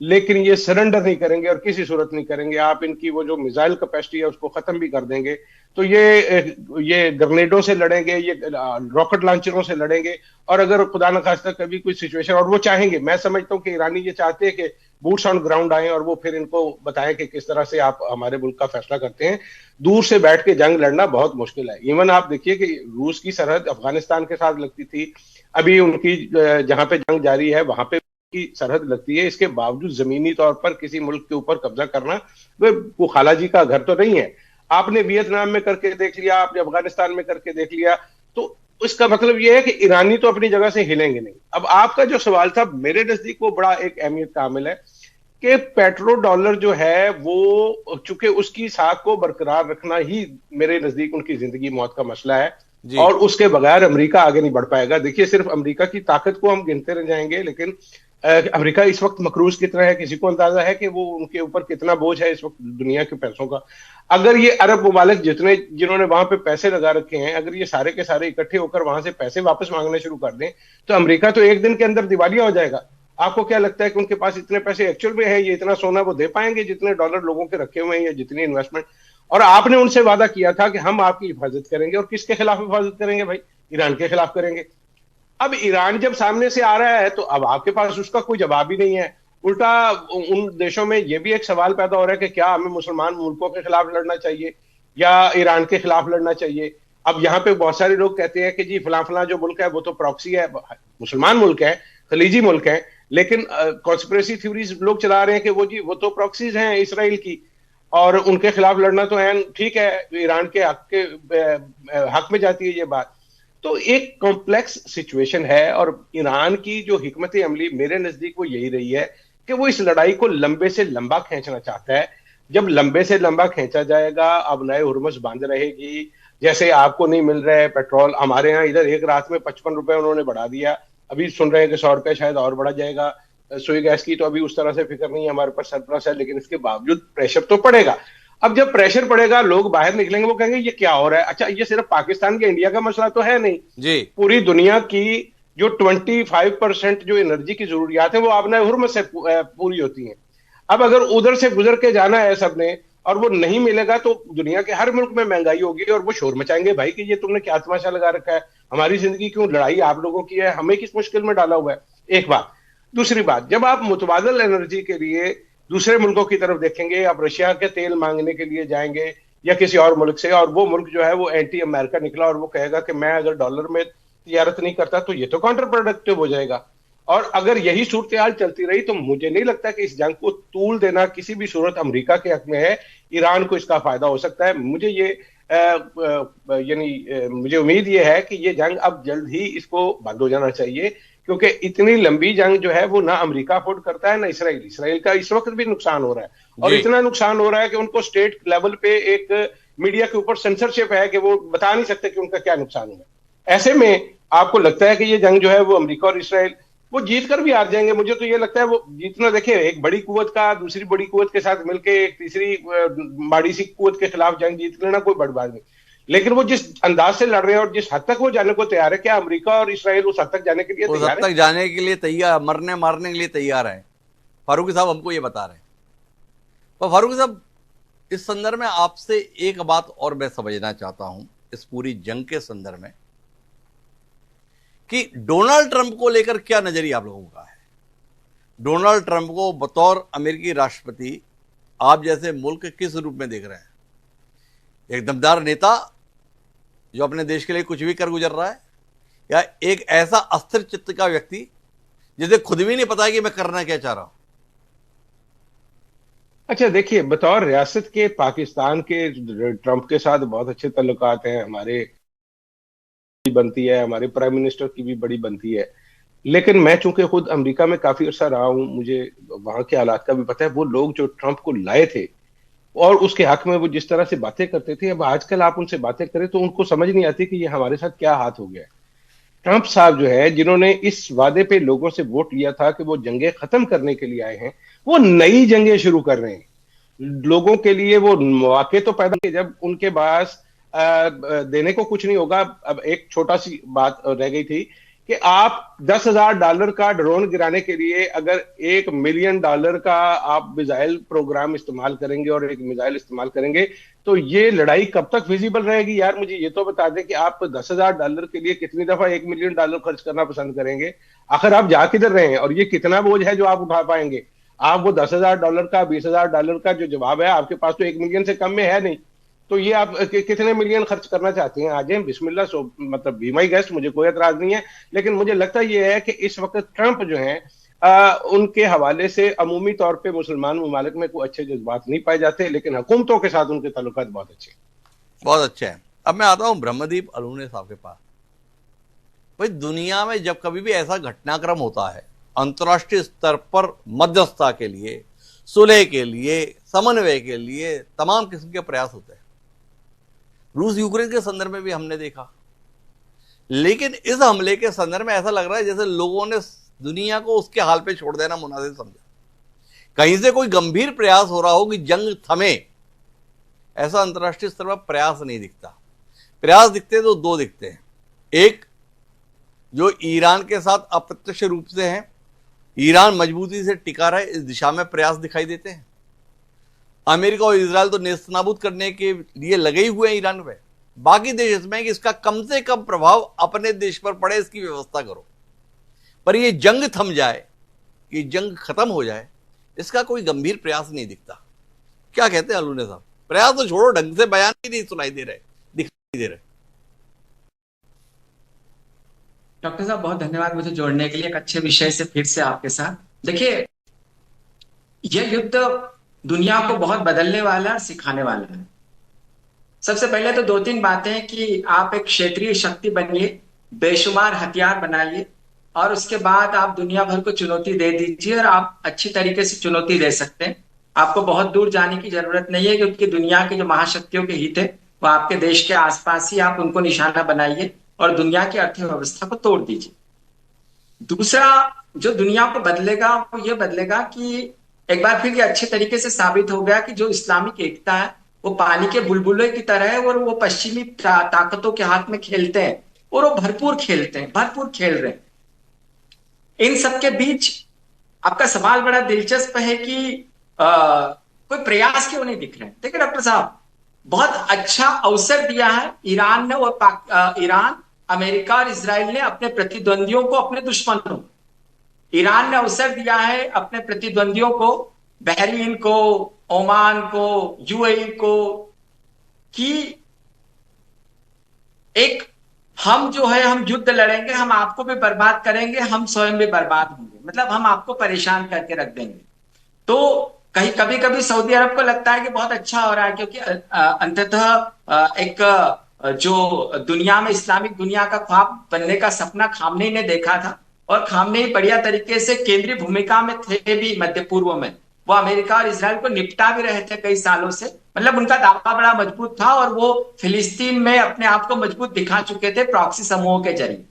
लेकिन ये सरेंडर नहीं करेंगे और किसी सूरत नहीं करेंगे। आप इनकी वो जो मिसाइल कैपेसिटी है उसको खत्म भी कर देंगे, तो ये ग्रेनेडों से लड़ेंगे, ये रॉकेट लॉन्चरों से लड़ेंगे, और अगर खुदा न खास्ता कभी कोई सिचुएशन, और वो चाहेंगे, मैं समझता हूँ कि ईरानी ये चाहते हैं कि बूट्स ऑन ग्राउंड आए और वो फिर इनको बताएं कि किस तरह से आप हमारे मुल्क का फैसला करते हैं। दूर से बैठ के जंग लड़ना बहुत मुश्किल है। इवन आप देखिए कि रूस की सरहद अफगानिस्तान के साथ लगती थी, अभी उनकी जहां पे जंग जारी है वहां पे की सरहद लगती है, इसके बावजूद जमीनी तौर पर किसी मुल्क के ऊपर कब्जा करना वो खालाजी का घर तो नहीं है। आपने वियतनाम में करके देख लिया, आपने अफगानिस्तान में करके देख लिया, तो इसका मतलब यह है कि ईरानी तो अपनी जगह से हिलेंगे नहीं। अब आपका जो सवाल था मेरे नजदीक वो बड़ा एक अहमियत का हामिल है कि पेट्रो डॉलर जो है वो चूंकि उसकी साख को बरकरार रखना ही मेरे नजदीक उनकी जिंदगी मौत का मसला है, और उसके बगैर अमेरिका आगे नहीं बढ़ पाएगा। देखिए सिर्फ अमेरिका की ताकत को हम गिनते रह जाएंगे, लेकिन अमेरिका इस वक्त मकरूज कितना है, किसी को अंदाजा है कि वो उनके ऊपर कितना बोझ है इस वक्त दुनिया के पैसों का। अगर ये अरब मुमालिक जिन्होंने वहां पे पैसे लगा रखे हैं, अगर ये सारे के सारे इकट्ठे होकर वहां से पैसे वापस मांगने शुरू कर दें तो अमेरिका तो एक दिन के अंदर दिवालिया हो जाएगा। आपको क्या लगता है कि उनके पास इतने पैसे एक्चुअल में है, ये इतना सोना वो दे पाएंगे जितने डॉलर लोगों के रखे हुए हैं या जितनी इन्वेस्टमेंट? और आपने उनसे वादा किया था कि हम आपकी हिफाजत करेंगे, और किसके खिलाफ हिफाजत करेंगे भाई? ईरान के खिलाफ करेंगे। अब ईरान जब सामने से आ रहा है तो अब आपके पास उसका कोई जवाब ही नहीं है। उल्टा उन देशों में यह भी एक सवाल पैदा हो रहा है कि क्या हमें मुसलमान मुल्कों के खिलाफ लड़ना चाहिए या ईरान के खिलाफ लड़ना चाहिए। अब यहाँ पे बहुत सारे लोग कहते हैं कि जी फला फला जो मुल्क है वो तो प्रॉक्सी है, मुसलमान मुल्क है, खलीजी मुल्क है, लेकिन कॉन्स्पिरेसी थ्योरीज लोग चला रहे हैं कि वो तो प्रॉक्सीज हैं इसराइल की और उनके खिलाफ लड़ना तो है ठीक है, ईरान के हक में जाती है ये बात। तो एक कॉम्प्लेक्स सिचुएशन है, और ईरान की जो हिकमत अमली मेरे नजदीक वो यही रही है कि वो इस लड़ाई को लंबे से लंबा खींचना चाहता है। जब लंबे से लंबा खींचा जाएगा, अब नए हुरमुज बंद रहेगी, जैसे आपको नहीं मिल रहा है पेट्रोल, हमारे यहाँ इधर एक रात में 55 रुपए उन्होंने बढ़ा दिया, अभी सुन रहे हैं कि 100 रुपए शायद और बढ़ा जाएगा। सुई गैस की तो अभी उस तरह से फिक्र नहीं है, हमारे पास सरप्लस है, लेकिन इसके बावजूद प्रेशर तो पड़ेगा। अब जजब प्रेशर पड़ेगा, लोग बाहर निकलेंगे, वो कहेंगे ये क्या हो रहा है। अच्छा, ये सिर्फ पाकिस्तान के इंडिया का मसला तो है नहीं जी, पूरी दुनिया की जो 25% जो एनर्जी की जरूरियात है वो आपने हुरमुज से पूरी होती हैं। अब अगर उधर से गुजर के जाना है सबने और वो नहीं मिलेगा तो दुनिया के हर मुल्क में महंगाई होगी और वो शोर मचाएंगे, भाई कि ये तुमने क्या तमाशा लगा रखा है, हमारी जिंदगी क्यों, लड़ाई आप लोगों की है, हमें किस मुश्किल में डाला हुआ है। एक बात। दूसरी बात, जब आप मुतबादल एनर्जी के लिए दूसरे मुल्कों की तरफ देखेंगे, आप रशिया के तेल मांगने के लिए जाएंगे या किसी और मुल्क से, और वो मुल्क जो है वो एंटी अमेरिका निकला और वो कहेगा कि मैं अगर डॉलर में तिजारत नहीं करता, तो ये तो काउंटर प्रोडक्टिव हो जाएगा। और अगर यही सूरत हाल चलती रही तो मुझे नहीं लगता कि इस जंग को तूल देना किसी भी सूरत अमेरिका के हक में है। ईरान को इसका फायदा हो सकता है। मुझे ये मुझे उम्मीद ये है कि ये जंग अब जल्द ही इसको बंद हो जाना चाहिए, क्योंकि इतनी लंबी जंग जो है वो ना अमेरिका अफोर्ड करता है ना इसराइल। इसराइल का इस वक्त भी नुकसान हो रहा है और इतना नुकसान हो रहा है कि उनको स्टेट लेवल पे एक मीडिया के ऊपर सेंसरशिप है कि वो बता नहीं सकते कि उनका क्या नुकसान हुआ है। ऐसे में आपको लगता है कि ये जंग जो है वो अमेरिका और इसराइल वो जीत कर भी हार जाएंगे। मुझे तो ये लगता है वो जीतना, देखिए, एक बड़ी कुवत का दूसरी बड़ी कुवत के साथ मिलकर एक तीसरी माड़ी सी कुवत के खिलाफ जंग जीत लेना कोई बड़ी बात नहीं, लेकिन वो जिस अंदाज से लड़ रहे हैं और जिस हद तक वो जाने को तैयार है, क्या अमेरिका और इसराइल उस हद तक जाने के लिए उस हद तक जाने के लिए तैयार, मरने मारने के लिए तैयार है? फारूकी साहब हमको ये बता रहे हैं। पर फारूकी साहब, इस संदर्भ में आपसे एक बात और मैं समझना चाहता हूं इस पूरी जंग के संदर्भ में, कि डोनाल्ड ट्रंप को लेकर क्या नजरिया आप लोगों का है? डोनाल्ड ट्रंप को बतौर अमेरिकी राष्ट्रपति आप जैसे मुल्क किस रूप में देख रहे हैं? एक दमदार नेता जो अपने देश के लिए कुछ भी कर गुजर रहा है, या एक ऐसा अस्थिर चित्त का व्यक्ति जिसे खुद भी नहीं पता है कि मैं करना क्या चाह रहा हूं? अच्छा, देखिए, बतौर रियासत के पाकिस्तान के ट्रंप के साथ बहुत अच्छे ताल्लुकात हैं हमारे, बनती है, हमारे प्राइम मिनिस्टर की भी बड़ी बनती है। लेकिन मैं चूंकि खुद अमेरिका में काफी अर्सा रहा हूं, मुझे वहां के हालात का भी पता है। वो लोग जो ट्रंप को लाए थे और उसके हक में वो जिस तरह से बातें करते थे, अब आजकल आप उनसे बातें करें तो उनको समझ नहीं आती कि ये हमारे साथ क्या हाथ हो गया है। ट्रंप साहब जो है, जिन्होंने इस वादे पे लोगों से वोट लिया था कि वो जंगें खत्म करने के लिए आए हैं, वो नई जंगें शुरू कर रहे हैं। लोगों के लिए वो मौके तो पैदा, जब उनके पास देने को कुछ नहीं होगा। अब एक छोटा सी बात रह गई थी कि आप $10,000 का ड्रोन गिराने के लिए अगर $1 मिलियन का आप मिसाइल प्रोग्राम इस्तेमाल करेंगे और एक मिसाइल इस्तेमाल करेंगे, तो ये लड़ाई कब तक फिजिबल रहेगी? यार मुझे ये तो बता दें कि आप $10,000 के लिए कितनी दफा $1 मिलियन खर्च करना पसंद करेंगे? आखिर आप जा किधर रहे हैं और ये कितना बोझ है जो आप उठा पाएंगे? आप वो $10,000 का, $20,000 का जो जवाब है आपके पास तो $1 मिलियन से कम में है नहीं। तो ये आप कितने मिलियन खर्च करना चाहते हैं? आ जाए बिस्मिल्लाह, सो मतलब बी माई गेस्ट, मुझे कोई एतराज नहीं है। लेकिन मुझे लगता ये है कि इस वक्त ट्रंप जो है उनके हवाले से अमूमी तौर पे मुसलमान ममालिक में कोई अच्छे जज्बात नहीं पाए जाते, लेकिन हुकूमतों के साथ उनके ताल्लुकात बहुत अच्छे हैं। अब मैं आता हूं ब्रह्मदीप अलूने साहब के पास। भाई, दुनिया में जब कभी भी ऐसा घटनाक्रम होता है, अंतर्राष्ट्रीय स्तर पर मध्यस्थता के लिए, सुलह के लिए, समन्वय के लिए तमाम किस्म के प्रयास होते हैं। रूस यूक्रेन के संदर्भ में भी हमने देखा, लेकिन इस हमले के संदर्भ में ऐसा लग रहा है जैसे लोगों ने दुनिया को उसके हाल पे छोड़ देना मुनासिब समझा। कहीं से कोई गंभीर प्रयास हो रहा हो कि जंग थमे, ऐसा अंतर्राष्ट्रीय स्तर पर प्रयास नहीं दिखता। प्रयास दिखते तो दो दिखते हैं। एक, जो ईरान के साथ अप्रत्यक्ष रूप से है, ईरान मजबूती से टिका रहे, इस दिशा में प्रयास दिखाई देते हैं। अमेरिका और इजराइल तो नेस्तनाबूद करने के लिए लगे ही हुए हैं ईरान पे। बाकी देश इसमें कि इसका कम से कम प्रभाव अपने देश पर पड़े, इसकी व्यवस्था करो। पर ये जंग थम जाए, ये जंग खत्म हो जाए, इसका कोई गंभीर प्रयास नहीं दिखता। क्या कहते हैं अलूने साहब? प्रयास तो छोड़ो, ढंग से बयान ही नहीं सुनाई दे रहे, दिखाई दे रहे। डॉक्टर साहब, बहुत धन्यवाद मुझे जोड़ने के लिए एक अच्छे विषय से फिर से आपके साथ। देखिए, यह युद्ध दुनिया को बहुत बदलने वाला, सिखाने वाला है। सबसे पहले तो 2-3 बातें कि आप एक क्षेत्रीय शक्ति बनिए, बेशुमार हथियार बनाइए, और उसके बाद आप दुनिया भर को चुनौती दे दीजिए, और आप अच्छी तरीके से चुनौती दे सकते हैं। आपको बहुत दूर जाने की जरूरत नहीं है, क्योंकि दुनिया के जो महाशक्तियों के हित है वो आपके देश के आसपास ही, आप उनको निशाना बनाइए और दुनिया की अर्थव्यवस्था को तोड़ दीजिए। दूसरा जो दुनिया को बदलेगा वो ये बदलेगा कि एक बार फिर ये अच्छे तरीके से साबित हो गया कि जो इस्लामिक एकता है वो पानी के बुलबुले की तरह है, और वो पश्चिमी ताकतों के हाथ में खेलते हैं, और वो भरपूर खेलते हैं, भरपूर खेल रहे हैं। इन सबके बीच आपका सवाल बड़ा दिलचस्प है कि कोई प्रयास क्यों नहीं दिख रहे हैं। देखिए डॉक्टर साहब, बहुत अच्छा अवसर दिया है ईरान ने और ईरान, अमेरिका और इसराइल ने अपने प्रतिद्वंदियों को, अपने दुश्मनों, ईरान ने अवसर दिया है अपने प्रतिद्वंदियों को, बहरीन को, ओमान को, यूएई को, कि एक हम जो है हम युद्ध लड़ेंगे, हम आपको भी बर्बाद करेंगे, हम स्वयं भी बर्बाद होंगे, मतलब हम आपको परेशान करके रख देंगे। तो कहीं कभी कभी सऊदी अरब को लगता है कि बहुत अच्छा हो रहा है, क्योंकि अंततः एक जो दुनिया में इस्लामिक दुनिया का ख्वाब बनने का सपना खामनेई ने देखा था, और खामनेई बढ़िया तरीके से केंद्रीय भूमिका में थे भी मध्य पूर्व में। वो अमेरिका और इसराइल को निपटा भी रहे थे कई सालों से, मतलब उनका दावा बड़ा मजबूत था, और वो फिलिस्तीन में अपने आप को मजबूत दिखा चुके थे प्रॉक्सी समूहों के जरिए।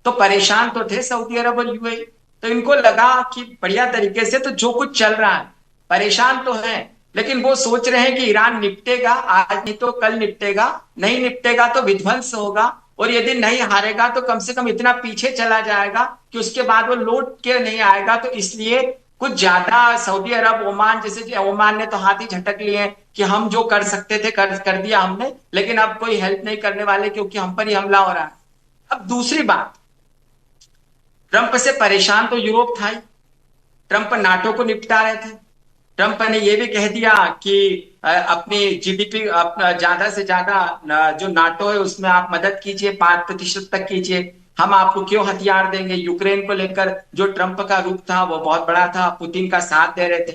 तो परेशान तो थे सऊदी अरब और यूएई, तो इनको लगा कि बढ़िया तरीके से तो जो कुछ चल रहा है, परेशान तो है, लेकिन वो सोच रहे हैं कि ईरान निपटेगा, आज नहीं तो कल निपटेगा, नहीं निपटेगा तो विध्वंस होगा, और यदि नहीं हारेगा तो कम से कम इतना पीछे चला जाएगा कि उसके बाद वो लौट के नहीं आएगा। तो इसलिए कुछ ज्यादा सऊदी अरब, ओमान, जैसे ओमान ने तो हाथ ही झटक लिए कि हम जो कर सकते थे कर दिया हमने, लेकिन अब कोई हेल्प नहीं करने वाले क्योंकि हम पर ही हमला हो रहा है। अब दूसरी बात, ट्रंप से परेशान तो यूरोप था ही, ट्रंप नाटो को निपटा रहे थे। ट्रंप ने यह भी कह दिया कि अपनी जीडीपी अपना ज्यादा से ज्यादा जो नाटो है उसमें आप मदद कीजिए, 5% तक कीजिए, हम आपको क्यों हथियार देंगे। यूक्रेन को लेकर जो ट्रंप का रुख था वो बहुत बड़ा था, पुतिन का साथ दे रहे थे।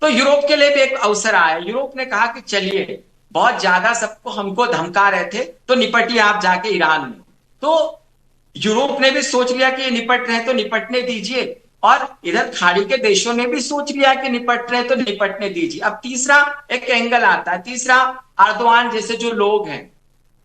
तो यूरोप के लिए भी एक अवसर आया, यूरोप ने कहा कि चलिए, बहुत ज्यादा सबको हमको धमका रहे थे तो निपटिए आप जाके ईरान में। तो यूरोप ने भी सोच लिया कि निपट रहे तो निपटने दीजिए, और इधर खाड़ी के देशों ने भी सोच लिया कि निपट रहे तो निपटने दीजिए। अब तीसरा एक एंगल आता है, तीसरा अर्दोआन जैसे जो लोग हैं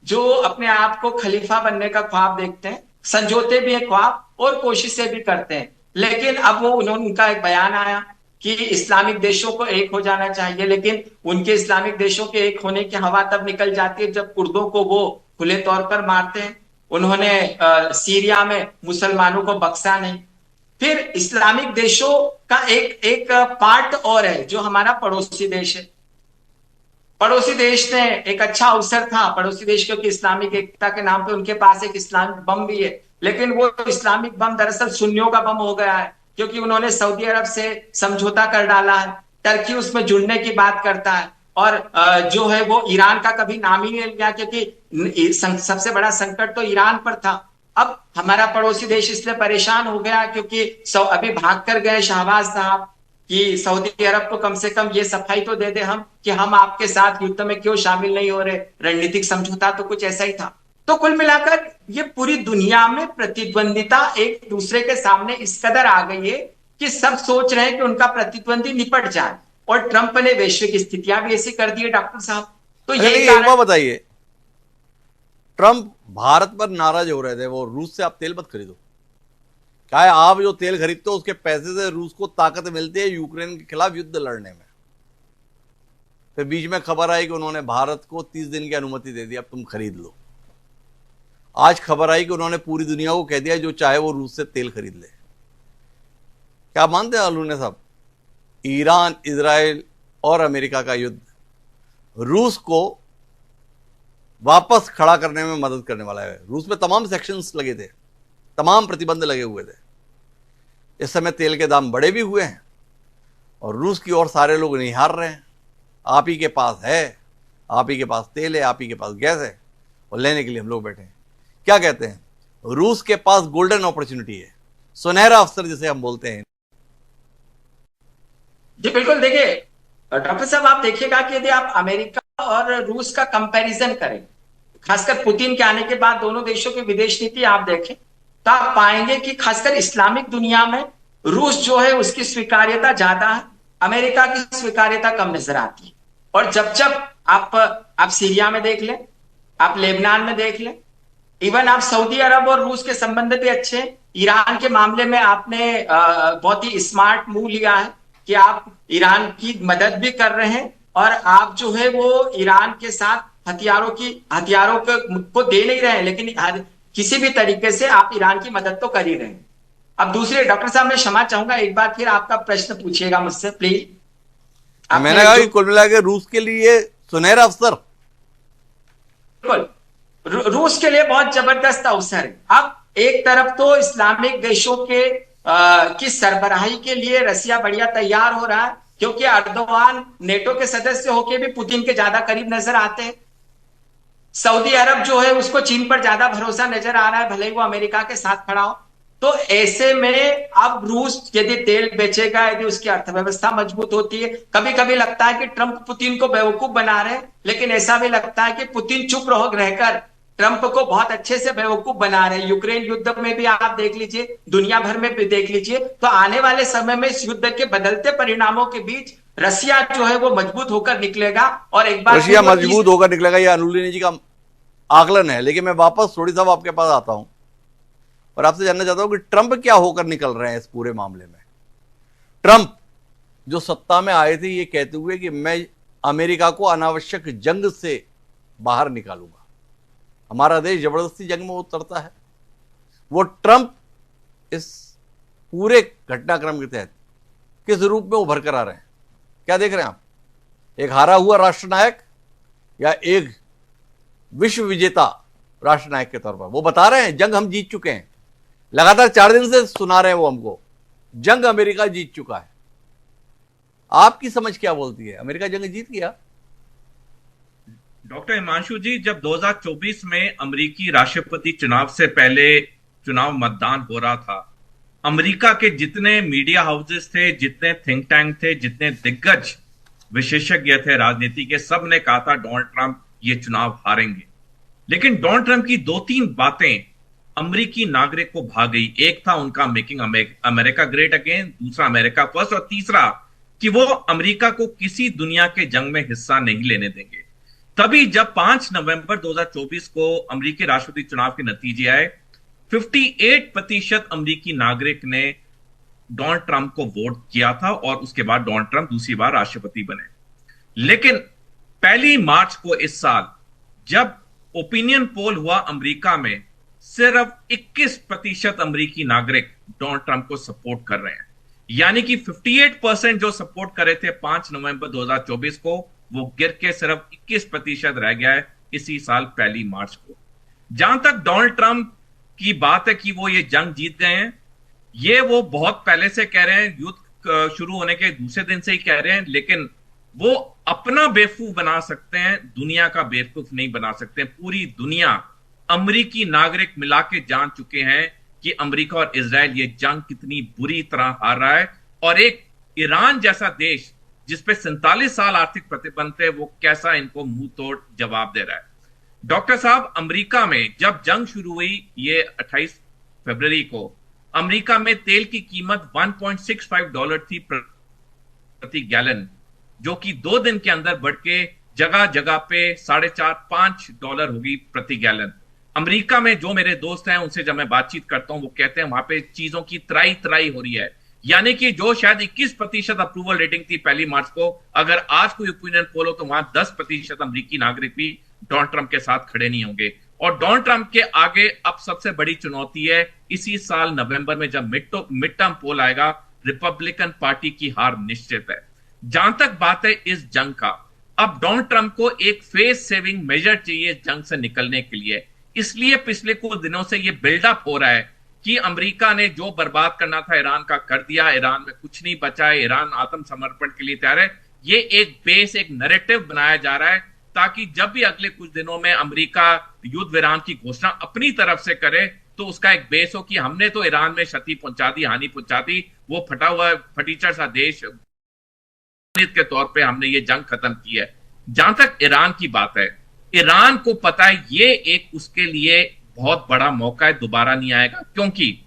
जो अपने आप को खलीफा बनने का ख्वाब देखते हैं, संजोते भी हैं ख्वाब और कोशिशें भी करते हैं, लेकिन अब वो उनका एक बयान आया कि इस्लामिक देशों को एक हो जाना चाहिए, लेकिन उनके इस्लामिक देशों के एक होने की हवा तब निकल जाती है जब कुर्दों को वो खुले तौर पर मारते हैं। उन्होंने सीरिया में मुसलमानों को बख्शा नहीं। फिर इस्लामिक देशों का एक पार्ट और है जो हमारा पड़ोसी देश है। पड़ोसी देश ने एक अच्छा अवसर था, पड़ोसी देश क्योंकि इस्लामिक एकता के नाम पे उनके पास एक इस्लामिक बम भी है, लेकिन वो इस्लामिक बम दरअसल सुन्नियों का बम हो गया है, क्योंकि उन्होंने सऊदी अरब से समझौता कर डाला है, टर्की उसमें जुड़ने की बात करता है, और जो है वो ईरान का कभी नाम ही नहीं लिया, क्योंकि सबसे बड़ा संकट तो ईरान पर था। अब हमारा पड़ोसी देश इसलिए परेशान हो गया क्योंकि अभी भाग कर गए शहबाज साहब कि सऊदी अरब को कम से कम ये सफाई तो दे दे हम कि हम आपके साथ युद्ध में क्यों शामिल नहीं हो रहे, रणनीतिक समझौता तो कुछ ऐसा ही था। तो कुल मिलाकर ये पूरी दुनिया में प्रतिद्वंदिता एक दूसरे के सामने इस कदर आ गई है कि सब सोच रहे हैं कि उनका प्रतिद्वंदी निपट जाए, और ट्रंप ने वैश्विक स्थितियां भी ऐसी कर दी है डॉक्टर साहब। तो यही एक बात बताइए, ट्रंप भारत पर नाराज हो रहे थे, वो रूस से आप तेल मत खरीदो, क्या है आप जो तेल खरीदते हो उसके पैसे से रूस को ताकत मिलती है यूक्रेन के खिलाफ युद्ध लड़ने में। फिर बीच में खबर आई कि उन्होंने भारत को 30 दिन की अनुमति दे दी, अब तुम खरीद लो। आज खबर आई कि उन्होंने पूरी दुनिया को कह दिया जो चाहे वो रूस से तेल खरीद ले। क्या मानते हैं अलूने साहब, ईरान, इजराइल और अमेरिका का युद्ध रूस को वापस खड़ा करने में मदद करने वाला है? रूस में तमाम सेक्शंस लगे थे, तमाम प्रतिबंध लगे हुए थे। इस समय तेल के दाम बढ़े भी हुए हैं और रूस की ओर सारे लोग निहार रहे हैं। आप ही के पास है, आप ही के पास तेल है, आप ही के पास गैस है, और लेने के लिए हम लोग बैठे हैं। क्या कहते हैं, रूस के पास गोल्डन अपॉर्चुनिटी है, सुनहरा अवसर जिसे हम बोलते हैं। जी बिल्कुल, देखिए डॉक्टर साहब, आप देखिएगा कि यदि आप अमेरिका और रूस का कंपैरिजन करें, खासकर पुतिन के आने के बाद दोनों देशों की विदेश नीति आप देखें, तो आप पाएंगे कि खासकर इस्लामिक दुनिया में रूस जो है उसकी स्वीकार्यता ज्यादा है। अमेरिका की स्वीकार्यता कम नजर आती है। और जब जब आप सीरिया में देख लें, आप लेबनान में देख लें, इवन आप सऊदी अरब और रूस के संबंध भी अच्छे हैं। ईरान के मामले में आपने बहुत ही स्मार्ट मूव लिया है कि आप ईरान की मदद भी कर रहे हैं और आप जो है वो ईरान के साथ हथियारों को दे नहीं रहे हैं, लेकिन किसी भी तरीके से आप ईरान की मदद तो कर ही रहे हैं। अब दूसरे, डॉक्टर साहब मैं क्षमा चाहूंगा, एक बार फिर आपका प्रश्न पूछिएगा मुझसे प्लीज। मैंने कहा कि कुल मिला के रूस के लिए सुनहरा अवसर, बिल्कुल रूस के लिए बहुत जबरदस्त अवसर है। अब एक तरफ तो इस्लामिक देशों की सरबराही के लिए रसिया बढ़िया तैयार हो रहा है, क्योंकि अर्दोगान नेटो के सदस्य होकर भी पुतिन के ज्यादा करीब नजर आते हैं। सऊदी अरब जो है उसको चीन पर ज्यादा भरोसा नजर आ रहा है, भले ही वो अमेरिका के साथ खड़ा हो। तो ऐसे में अब रूस यदि तेल बेचेगा, यदि उसकी अर्थव्यवस्था मजबूत होती है, कभी कभी लगता है कि ट्रंप पुतिन को बेवकूफ बना रहे हैं, लेकिन ऐसा भी लगता है कि पुतिन चुप रहकर ट्रंप को बहुत अच्छे से बेवकूफ बना रहे हैं। यूक्रेन युद्ध में भी आप देख लीजिए, दुनिया भर में भी देख लीजिए। तो आने वाले समय में इस युद्ध के बदलते परिणामों के बीच रसिया जो है वो मजबूत होकर निकलेगा। और एक बार रशिया मजबूत होकर निकलेगा, यह अनुलिनी जी का आकलन है। लेकिन मैं वापस थोड़ी साहब आपके पास आता हूं और आपसे जानना चाहता हूं कि ट्रंप क्या होकर निकल रहे हैं इस पूरे मामले में। ट्रंप जो सत्ता में आए थे ये कहते हुए कि मैं अमेरिका को अनावश्यक जंग से बाहर निकालूंगा, हमारा देश जबरदस्ती जंग में उतरता है। वो ट्रंप इस पूरे घटनाक्रम के तहत किस रूप में उभर कर आ रहे हैं, क्या देख रहे हैं आप? एक हारा हुआ राष्ट्रनायक या एक विश्व विजेता राष्ट्रनायक के तौर पर? वो बता रहे हैं जंग हम जीत चुके हैं, लगातार 4 दिन से सुना रहे हैं वो हमको, जंग अमेरिका जीत चुका है। आपकी समझ क्या बोलती है, अमेरिका जंग जीत गया? डॉक्टर हिमांशु जी, जब 2024 में अमेरिकी राष्ट्रपति चुनाव से पहले चुनाव मतदान हो रहा था, अमेरिका के जितने मीडिया हाउसेस थे, जितने थिंक टैंक थे, जितने दिग्गज विशेषज्ञ थे राजनीति के, सब ने कहा था डोनाल्ड ट्रंप ये चुनाव हारेंगे। लेकिन डोनाल्ड ट्रंप की 2-3 बातें अमेरिकी नागरिक को भा गई। एक था उनका मेकिंग अमेरिका ग्रेट अगेन, दूसरा अमेरिका फर्स्ट, और तीसरा कि वो अमेरिका को किसी दुनिया के जंग में हिस्सा नहीं लेने देंगे। तभी जब 5 नवंबर 2024 को अमेरिकी राष्ट्रपति चुनाव के नतीजे आए, 58% अमेरिकी नागरिक ने डोनाल्ड ट्रंप को वोट किया था और उसके बाद डोनाल्ड ट्रंप दूसरी बार राष्ट्रपति बने। लेकिन 1 मार्च को इस साल जब ओपिनियन पोल हुआ अमेरिका में, सिर्फ 21% अमेरिकी नागरिक डोनाल्ड ट्रंप को सपोर्ट कर रहे हैं। यानी कि 58% जो सपोर्ट कर रहे थे 5 नवंबर 2024 को, वो गिर के सिर्फ 21% रह गया है इसी साल 1 मार्च को। जहां तक डोनाल्ड ट्रंप की बात है कि वो ये जंग जीत गए हैं, ये वो बहुत पहले से कह रहे हैं, युद्ध शुरू होने के दूसरे दिन से ही कह रहे हैं, लेकिन वो अपना बेवकूफ बना सकते हैं, दुनिया का बेवकूफ नहीं बना सकते। पूरी दुनिया, अमेरिकी नागरिक मिला के जान चुके हैं कि अमेरिका और इजराइल ये जंग कितनी बुरी तरह हार रहा है, और एक ईरान जैसा देश जिसपे 47 साल आर्थिक प्रतिबंध थे, वो कैसा इनको मुंह तोड़ जवाब दे रहा है। डॉक्टर साहब, अमेरिका में जब जंग शुरू हुई, ये 28 फरवरी को, अमेरिका में तेल की कीमत $1.65 थी प्रति गैलन, जो कि 2 दिन के अंदर बढ़ के जगह जगह पे $4.5-5 होगी प्रति गैलन। अमेरिका में जो मेरे दोस्त हैं उनसे जब मैं बातचीत करता हूं, वो कहते हैं वहां पे चीजों की त्राई हो रही है। यानी कि जो शायद 21% अप्रूवल रेटिंग थी 1 मार्च को, अगर आज कोई ओपिनियन पोल हो तो वहां 10% अमेरिकी नागरिक भी डोनाल्ड ट्रंप के साथ खड़े नहीं होंगे। और डोनाल्ड ट्रंप के आगे अब सबसे बड़ी चुनौती है इसी साल नवंबर में जब मिड टर्म पोल आएगा, रिपब्लिकन पार्टी की हार निश्चित है। जहां तक बात है इस जंग का, अब डोनाल्ड ट्रंप को एक फेस सेविंग मेजर चाहिए इस जंग से निकलने के लिए। इसलिए पिछले कुछ दिनों से ये बिल्डअप हो रहा है कि अमेरिका ने जो बर्बाद करना था ईरान का कर दिया, ईरान में कुछ नहीं बचा है, ईरान आत्मसमर्पण के लिए तैयार है। ये एक बेस, एक नैरेटिव बनाया जा रहा है ताकि जब भी अगले कुछ दिनों में अमेरिका युद्ध विराम की घोषणा अपनी तरफ से करे तो उसका एक बेस हो कि हमने तो ईरान में क्षति पहुंचा दी, हानि पहुंचा दी, वो फटा हुआ फटीचर सा देश के तौर पे हमने ये जंग खत्म की है। जहां तक ईरान की बात है, ईरान को पता है ये एक उसके लिए बहुत बड़ा मौका है, दोबारा नहीं आएगा। क्योंकि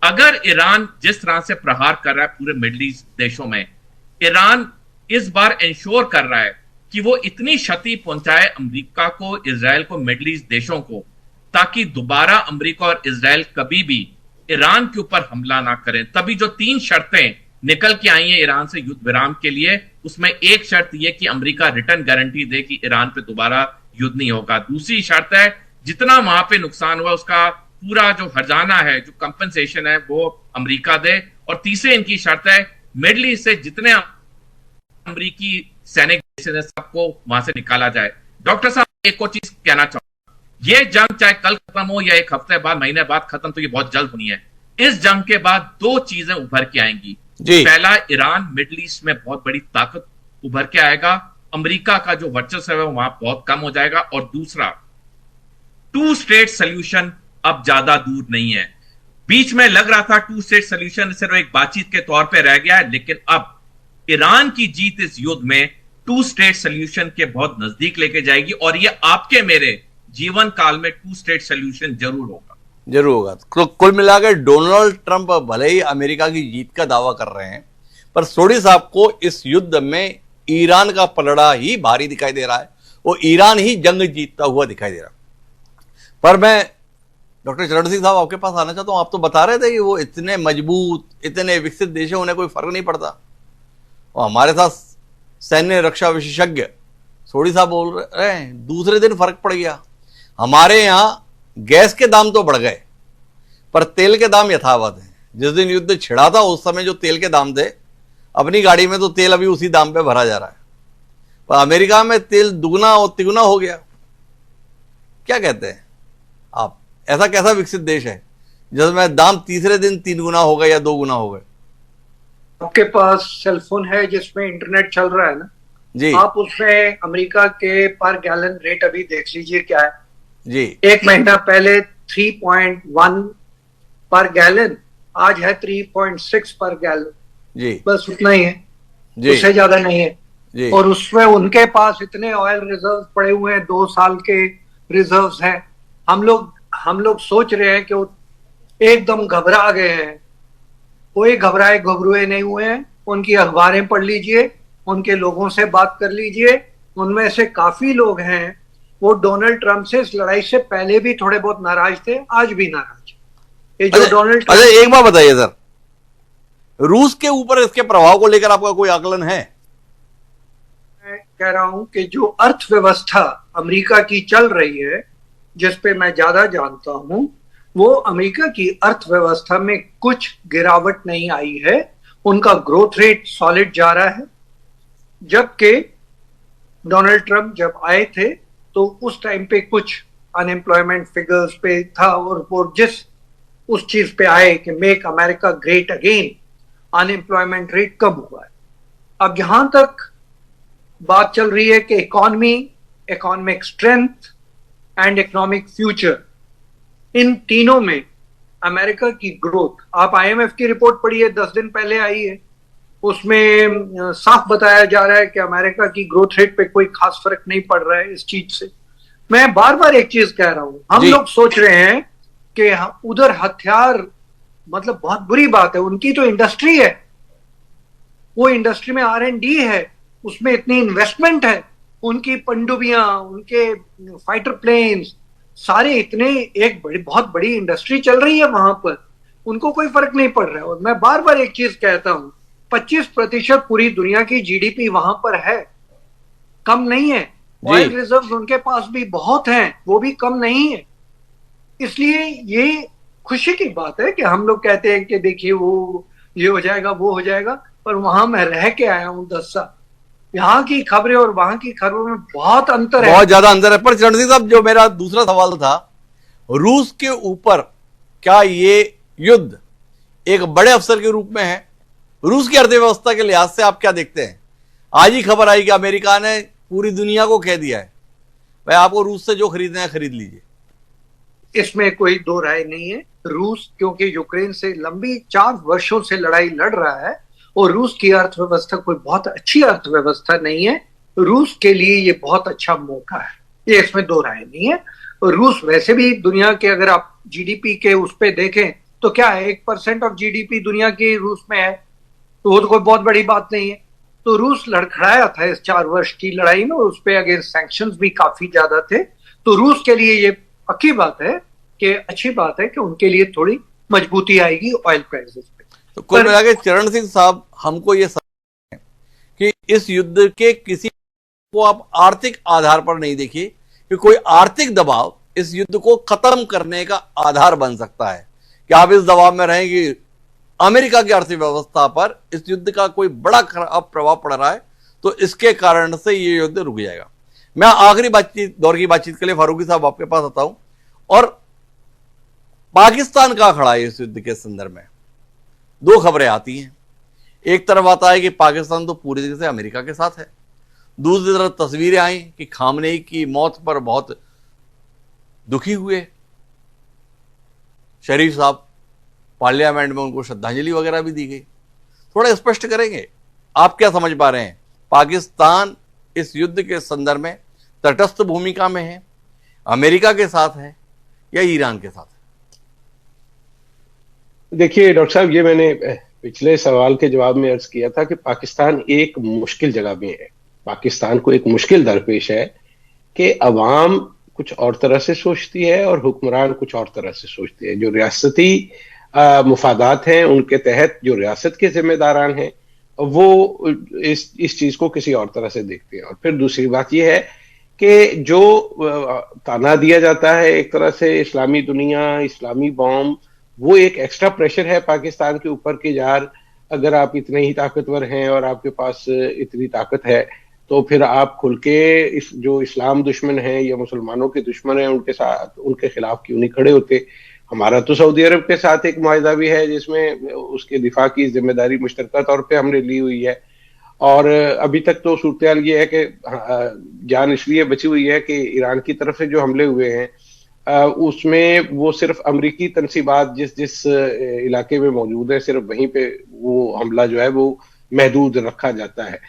अगर ईरान जिस तरह से प्रहार कर रहा है पूरे मिडिल ईस्ट देशों में, ईरान इस बार इंश्योर कर रहा है कि वो इतनी क्षति पहुंचाए अमेरिका को, इजराइल को, मिडिल ईस्ट देशों को, ताकि दोबारा अमेरिका और इजराइल कभी भी ईरान के ऊपर हमला ना करें। तभी जो 3 शर्तें निकल के आई हैं ईरान से युद्ध विराम के लिए, उसमें एक शर्त यह कि अमेरिका रिटर्न गारंटी दे कि ईरान पे दोबारा युद्ध नहीं होगा। दूसरी शर्त है जितना वहां पे नुकसान हुआ उसका पूरा जो हर्जाना है, जो कंपनसेशन है, वो अमेरिका दे। और तीसरी इनकी शर्त है मिडिल ईस्ट से जितने अमेरिकी सैनिक सबको वहां से निकाला जाए। डॉक्टर साहब, एक और चीज कहना चाहूंगा, ये जंग चाहे कल खत्म हो या एक हफ्ते बाद, महीने बाद खत्म, तो ये बहुत जल्द होनी है। इस जंग के बाद 2 चीजें उभर के आएंगी। पहला, ईरान मिडिल ईस्ट में बहुत बड़ी ताकत उभर के आएगा, अमेरिका का जो वर्चस्व है वहां बहुत कम हो जाएगा। और दूसरा, 2 स्टेट सोल्यूशन अब ज्यादा दूर नहीं है। बीच में लग रहा था 2 स्टेट सोल्यूशन सिर्फ एक बातचीत के तौर पे रह गया है, लेकिन अब ईरान की जीत इस युद्ध में 2 स्टेट सोल्यूशन के बहुत नजदीक लेके जाएगी। और ये आपके मेरे जीवन काल में 2 स्टेट सोल्यूशन जरूर होगा। तो कुल मिलाकर डोनाल्ड ट्रंप भले ही अमेरिका की जीत का दावा कर रहे हैं, पर सोडी साहब को इस युद्ध में ईरान का पलड़ा ही भारी दिखाई दे रहा है। वो ईरान ही जंग जीतता हुआ दिखाई दे रहा है। पर मैं डॉक्टर चरण सिंह साहब आपके पास आना चाहता हूं। आप तो बता रहे थे कि वो इतने मजबूत, इतने विकसित देश है, उन्हें कोई फर्क नहीं पड़ता। और हमारे साथ सैन्य रक्षा विशेषज्ञ सोडी साहब बोल रहे हैं दूसरे दिन फर्क पड़ गया। हमारे यहां गैस के दाम तो बढ़ गए पर तेल के दाम यथावत हैं। जिस दिन युद्ध छिड़ा था उस समय जो तेल के दाम थे, अपनी गाड़ी में तो तेल अभी उसी दाम पे भरा जा रहा है, पर अमेरिका में तेल दुगना और तिगुना हो गया। क्या कहते हैं आप, ऐसा कैसा विकसित देश है जिसमें दाम तीसरे दिन 3 गुना हो गए या 2 गुना हो गए? आपके पास सेलफोन है जिसमें इंटरनेट चल रहा है ना जी, आप उसमें अमेरिका के पर गैलन रेट अभी देख लीजिए क्या है जी। एक महीना पहले 3.1 पर गैलन, आज है 3.6 पर गैलन। जी, बस उतना ही है जी, उससे ज्यादा नहीं है जी। और उसमें उनके पास इतने ऑयल रिजर्व पड़े हुए हैं, 2 साल के रिजर्व्स हैं। हम लोग सोच रहे हैं कि वो एकदम घबरा गए हैं। कोई घबराए घबरुए नहीं हुए हैं। उनकी अखबारें पढ़ लीजिए, उनके लोगों से बात कर लीजिए। उनमें से काफी लोग हैं वो डोनाल्ड ट्रंप से इस लड़ाई से पहले भी थोड़े बहुत नाराज थे, आज भी नाराज। ये जो डोनाल्ड ट्रंप, अच्छा एक बात बताइए सर, रूस के ऊपर इसके प्रभाव को लेकर आपका कोई आकलन है? मैं कह रहा हूं कि जो अर्थव्यवस्था अमेरिका की चल रही है, जिस पे मैं ज्यादा जानता हूं, वो अमेरिका की अर्थव्यवस्था में कुछ गिरावट नहीं आई है। उनका ग्रोथ रेट सॉलिड जा रहा है। जबकि डोनाल्ड ट्रंप जब आए थे तो उस टाइम पे कुछ अनएम्प्लॉयमेंट फिगर्स पे था और वो जिस उस चीज पे आए कि make America great again, unemployment rate कम हुआ है। अब जहां तक बात चल रही है कि economy, economic strength and economic future, इन तीनों में अमेरिका की ग्रोथ, आप आईएमएफ की रिपोर्ट पढ़िए, 10 दिन पहले आई है, उसमें साफ बताया जा रहा है कि अमेरिका की ग्रोथ रेट पे कोई खास फर्क नहीं पड़ रहा है इस चीज से। मैं बार बार एक चीज कह रहा हूं, हम लोग सोच रहे हैं कि उधर हथियार, मतलब बहुत बुरी बात है, उनकी तो इंडस्ट्री है, वो इंडस्ट्री में R&D है, उसमें इतनी इन्वेस्टमेंट है, उनकी पनडुब्बियां, उनके फाइटर प्लेन्स सारे इतने, एक बहुत बड़ी इंडस्ट्री चल रही है वहां पर, उनको कोई फर्क नहीं पड़ रहा है। और मैं बार बार एक चीज कहता हूं, 25% पूरी दुनिया की जीडीपी वहां पर है, कम नहीं है। ऑयल रिजर्व्स उनके पास भी बहुत हैं, वो भी कम नहीं है। इसलिए ये खुशी की बात है कि हम लोग कहते हैं कि देखिए वो ये हो जाएगा, वो हो जाएगा, पर वहां मैं रह के आया हूं 10 साल, यहाँ की खबरें और वहां की खबरों में बहुत अंतर है, बहुत ज्यादा अंतर है। पर चरण सिंह साहब, जो मेरा दूसरा सवाल था, रूस के ऊपर क्या ये युद्ध एक बड़े अवसर के रूप में है? रूस की अर्थव्यवस्था के लिहाज से आप क्या देखते हैं? आज ही खबर आई कि अमेरिका ने पूरी दुनिया को कह दिया है भाई आपको रूस से जो खरीदना है खरीद लीजिए। इसमें कोई दो राय नहीं है। रूस क्योंकि यूक्रेन से लंबी 4 वर्षों से लड़ाई लड़ रहा है और रूस की अर्थव्यवस्था कोई बहुत अच्छी अर्थव्यवस्था नहीं है, रूस के लिए ये बहुत अच्छा मौका है, ये इसमें दो राय नहीं है। रूस वैसे भी दुनिया के, अगर आप जीडीपी के उस पे देखें तो क्या है, 1% ऑफ जीडीपी दुनिया की रूस में है, तो वो तो कोई बहुत बड़ी बात नहीं है। तो रूस लड़खड़ाया था इस 4 वर्ष की लड़ाई में, उस पे अगेंस्ट सैंक्शंस भी काफी ज्यादा थे। तो रूस के लिए ये पक्की बात है कि अच्छी बात है कि उनके लिए थोड़ी मजबूती आएगी ऑयल प्राइसेस पे। तो कुल मिला के चरण सिंह साहब, हमको ये समझ कि इस युद्ध के किसी को आप आर्थिक आधार पर नहीं देखिए कि कोई आर्थिक दबाव इस युद्ध को खत्म करने का आधार बन सकता है, कि आप इस दबाव में रहें कि अमेरिका की अर्थव्यवस्था पर इस युद्ध का कोई बड़ा खराब प्रभाव पड़ रहा है तो इसके कारण से ये युद्ध रुक जाएगा। मैं आखिरी दौर की बातचीत के लिए फारूकी साहब आपके पास आता हूं, और पाकिस्तान का खड़ा है इस युद्ध के संदर्भ में। दो खबरें आती हैं, एक तरफ आता है कि पाकिस्तान तो पूरी तरह से अमेरिका के साथ है, दूसरी तरफ तस्वीरें आई कि खामनेई की मौत पर बहुत दुखी हुए शरीफ साहब, पार्लियामेंट में उनको श्रद्धांजलि वगैरह भी दी गई। थोड़ा स्पष्ट करेंगे, आप क्या समझ पा रहे हैं? पाकिस्तान इस युद्ध के संदर्भ में तटस्थ भूमिका में है, अमेरिका के साथ है या ईरान के साथ है? देखिए डॉक्टर साहब, ये मैंने पिछले सवाल के जवाब में अर्ज किया था कि पाकिस्तान एक मुश्किल जगह में है। पाकिस्तान को एक मुश्किल दरपेश है कि अवाम कुछ और तरह से सोचती है और हुक्मरान कुछ और तरह से सोचती है। जो रियासती मुफादात हैं, उनके तहत जो रियासत के जिम्मेदारान हैं, वो इस चीज को किसी और तरह से देखते हैं। और फिर दूसरी बात यह है कि जो ताना दिया जाता है एक तरह से इस्लामी दुनिया, इस्लामी बॉम्ब, वो एक एक्स्ट्रा प्रेशर है पाकिस्तान के ऊपर कि यार अगर आप इतने ही ताकतवर हैं और आपके पास इतनी ताकत है तो फिर आप खुल के जो इस्लाम दुश्मन है या मुसलमानों के दुश्मन है उनके साथ, उनके खिलाफ क्यों नहीं खड़े होते। हमारा तो सऊदी अरब के साथ एक मुआहिदा भी है जिसमें उसके दिफा की जिम्मेदारी मुश्तरका तौर पे हमने ली हुई है। और अभी तक तो सूरत हाल ये है कि जान इसलिए बची हुई है कि ईरान की तरफ से जो हमले हुए हैं उसमें वो सिर्फ अमरीकी तनसीबात जिस जिस इलाके में मौजूद है, सिर्फ वहीं पे वो हमला जो है वो महदूद रखा जाता है।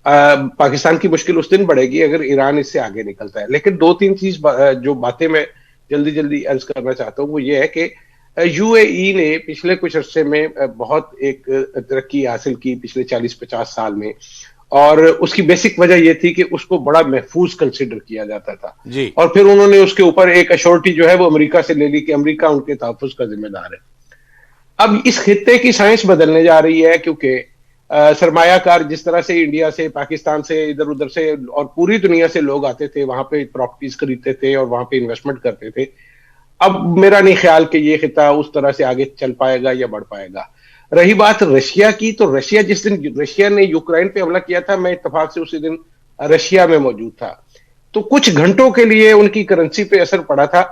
पाकिस्तान की मुश्किल उस दिन बढ़ेगी अगर ईरान इससे आगे निकलता है। लेकिन दो तीन चीज जो बातें मैं जल्दी जल्दी अर्ज करना चाहता हूँ वो ये है कि यूएई ने पिछले कुछ अरसे में बहुत एक तरक्की हासिल की पिछले 40-50 साल में, और उसकी बेसिक वजह यह थी कि उसको बड़ा महफूज कंसिडर किया जाता था जी। और फिर उन्होंने उसके ऊपर एक अश्योरिटी जो है वो अमेरिका से ले ली कि अमेरिका उनके तहफ्फुज़ का जिम्मेदार है। अब इस खित्ते की साइंस बदलने जा रही है क्योंकि सरमायाकार जिस तरह से इंडिया से, पाकिस्तान से, इधर उधर से और पूरी दुनिया से लोग आते थे, वहां पे प्रॉपर्टीज खरीदते थे और वहां पे इन्वेस्टमेंट करते थे। अब मेरा नहीं ख्याल कि ये खिता उस तरह से आगे चल पाएगा या बढ़ पाएगा। रही बात रशिया की, तो रशिया जिस दिन रशिया ने यूक्रेन पे हमला किया था, मैं इत्तेफाक से उसी दिन रशिया में मौजूद था, तो कुछ घंटों के लिए उनकी करेंसी पे असर पड़ा था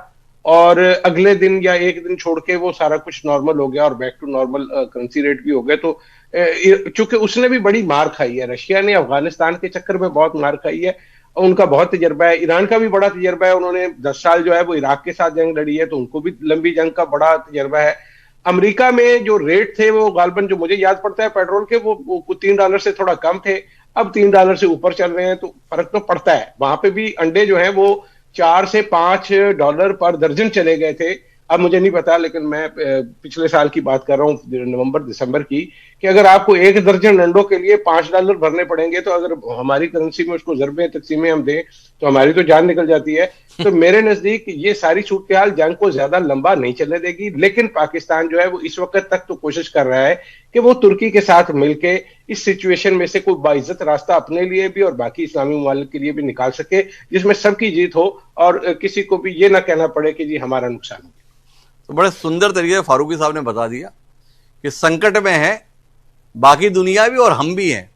और अगले दिन या एक दिन छोड़ के वो सारा कुछ नॉर्मल हो गया और back to normal currency rate भी हो गए। तो चूंकि उसने भी बड़ी मार खाई है, रशिया ने अफगानिस्तान के चक्कर में बहुत मार खाई है, उनका बहुत तजर्बा है, ईरान का भी बड़ा तजर्बा है, उन्होंने 10 साल जो है वो इराक के साथ जंग लड़ी है तो उनको भी लंबी जंग का बड़ा तजर्बा है। अमेरिका में जो रेट थे वो गालबन जो मुझे याद पड़ता है पेट्रोल के वो $3 से थोड़ा कम थे, अब $3 से ऊपर चल रहे हैं, तो फर्क तो पड़ता है। वहां पे भी अंडे जो है वो $4 से $5 पर दर्जन चले गए थे। अब मुझे नहीं पता, लेकिन मैं पिछले साल की बात कर रहा हूँ, नवंबर दिसंबर की, कि अगर आपको 1 दर्जन अंडों के लिए $5 भरने पड़ेंगे तो अगर हमारी करेंसी में उसको ज़रबे तकसीमें हम दें तो हमारी तो जान निकल जाती है। तो मेरे नजदीक ये सारी सूरत-ए-हाल जंग को ज्यादा लंबा नहीं चलने देगी। लेकिन पाकिस्तान जो है वो इस वक्त तक तो कोशिश कर रहा है कि वो तुर्की के साथ मिलके इस सिचुएशन में से कोई बाइज्जत रास्ता अपने लिए भी और बाकी इस्लामी मुमालिक के लिए भी निकाल सके, जिसमें सबकी जीत हो और किसी को भी ये ना कहना पड़े कि जी हमारा नुकसान हो। तो बड़े सुंदर तरीके से फारूकी साहब ने बता दिया कि संकट में है बाकी दुनिया भी और हम भी हैं,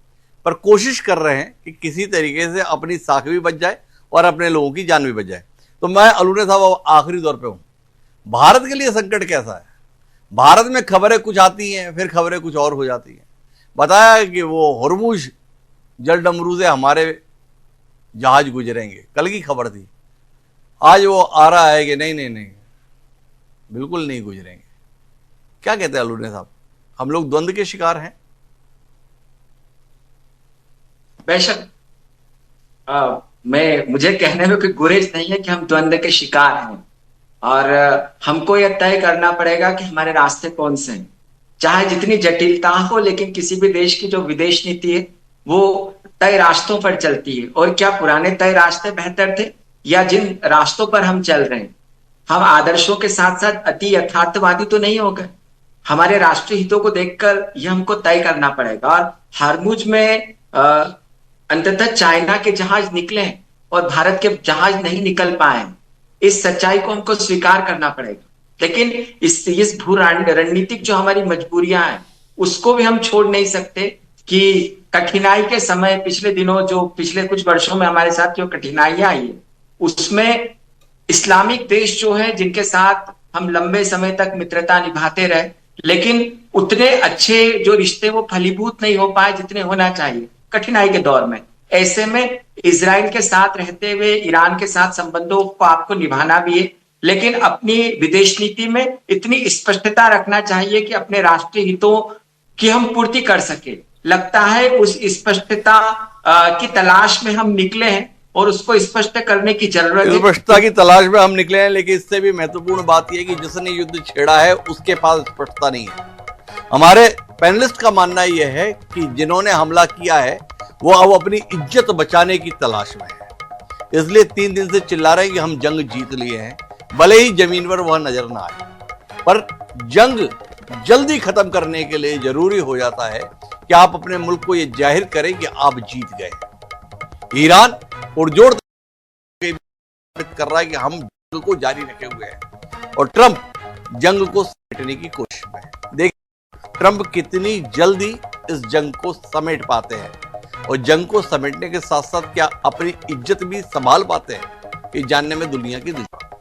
पर कोशिश कर रहे हैं कि किसी तरीके से अपनी साख भी बच जाए और अपने लोगों की जान भी बच जाए। तो मैं अलूने साहब आखिरी दौर पे हूं, भारत के लिए संकट कैसा है? भारत में खबरें कुछ आती हैं, फिर खबरें कुछ और हो जाती हैं। बताया कि वो हुर्मुज जल डमरू से हमारे जहाज गुजरेंगे, कल की खबर थी, आज वो आ रहा है कि नहीं नहीं नहीं बिल्कुल नहीं गुजरेंगे। क्या कहते हैं अलूने साहब, हम लोग द्वंद्व के शिकार हैं? बेशक मुझे कहने में कोई गुरेज नहीं है कि हम द्वंद्व के शिकार हैं, और हमको यह तय करना पड़ेगा कि हमारे रास्ते कौन से हैं। चाहे जितनी जटिलता हो, लेकिन किसी भी देश की जो विदेश नीति है वो तय रास्तों पर चलती है। और क्या पुराने तय रास्ते बेहतर थे, या जिन रास्तों पर हम चल रहे हैं, हम आदर्शों के साथ साथ अति यथार्थवादी तो नहीं हो गए? हमारे राष्ट्रीय हितों को देखकर यह हमको तय करना पड़ेगा। और हारमुज में अंततः चाइना के जहाज निकले और भारत के जहाज नहीं निकल पाए, इस सच्चाई को हमको स्वीकार करना पड़ेगा। लेकिन इस भू रणनीतिक जो हमारी मजबूरियां हैं, उसको भी हम छोड़ नहीं सकते कि कठिनाई के समय, पिछले दिनों जो पिछले कुछ वर्षों में हमारे साथ जो कठिनाइयां आई है, उसमें इस्लामिक देश जो है, जिनके साथ हम लंबे समय तक मित्रता निभाते रहे, लेकिन उतने अच्छे जो रिश्ते वो फलीभूत नहीं हो पाए जितने होना चाहिए कठिनाई के दौर में। ऐसे में इजराइल के साथ रहते हुए ईरान के साथ संबंधों को आपको निभाना भी है, लेकिन अपनी विदेश नीति में इतनी स्पष्टता रखना चाहिए कि अपने राष्ट्रीय हितों की हम पूर्ति कर सके। लगता है उस स्पष्टता की तलाश में हम निकले हैं और उसको स्पष्ट करने की जरूरत है। स्पष्टता की तलाश में हम निकले हैं, लेकिन इससे भी महत्वपूर्ण बात यह है कि जिसने युद्ध छेड़ा है उसके पास स्पष्टता नहीं है। हमारे पैनलिस्ट का मानना यह है कि जिन्होंने हमला किया है वो अब अपनी इज्जत बचाने की तलाश में है, इसलिए 3 दिन से चिल्ला रहे हैं कि हम जंग जीत लिए हैं, भले ही जमीन पर वह नजर ना आए। पर जंग जल्दी खत्म करने के लिए जरूरी हो जाता है कि आप अपने मुल्क को यह जाहिर करें कि आप जीत गए। ईरान पुरजोर कर रहा है कि हम जंग को जारी रखे हुए हैं और ट्रंप जंग को समेटने की कोशिश में है। देखिए ट्रंप कितनी जल्दी इस जंग को समेट पाते हैं, और जंग को समेटने के साथ साथ क्या अपनी इज्जत भी संभाल पाते हैं, ये जानने में दुनिया की दिलचस्पी।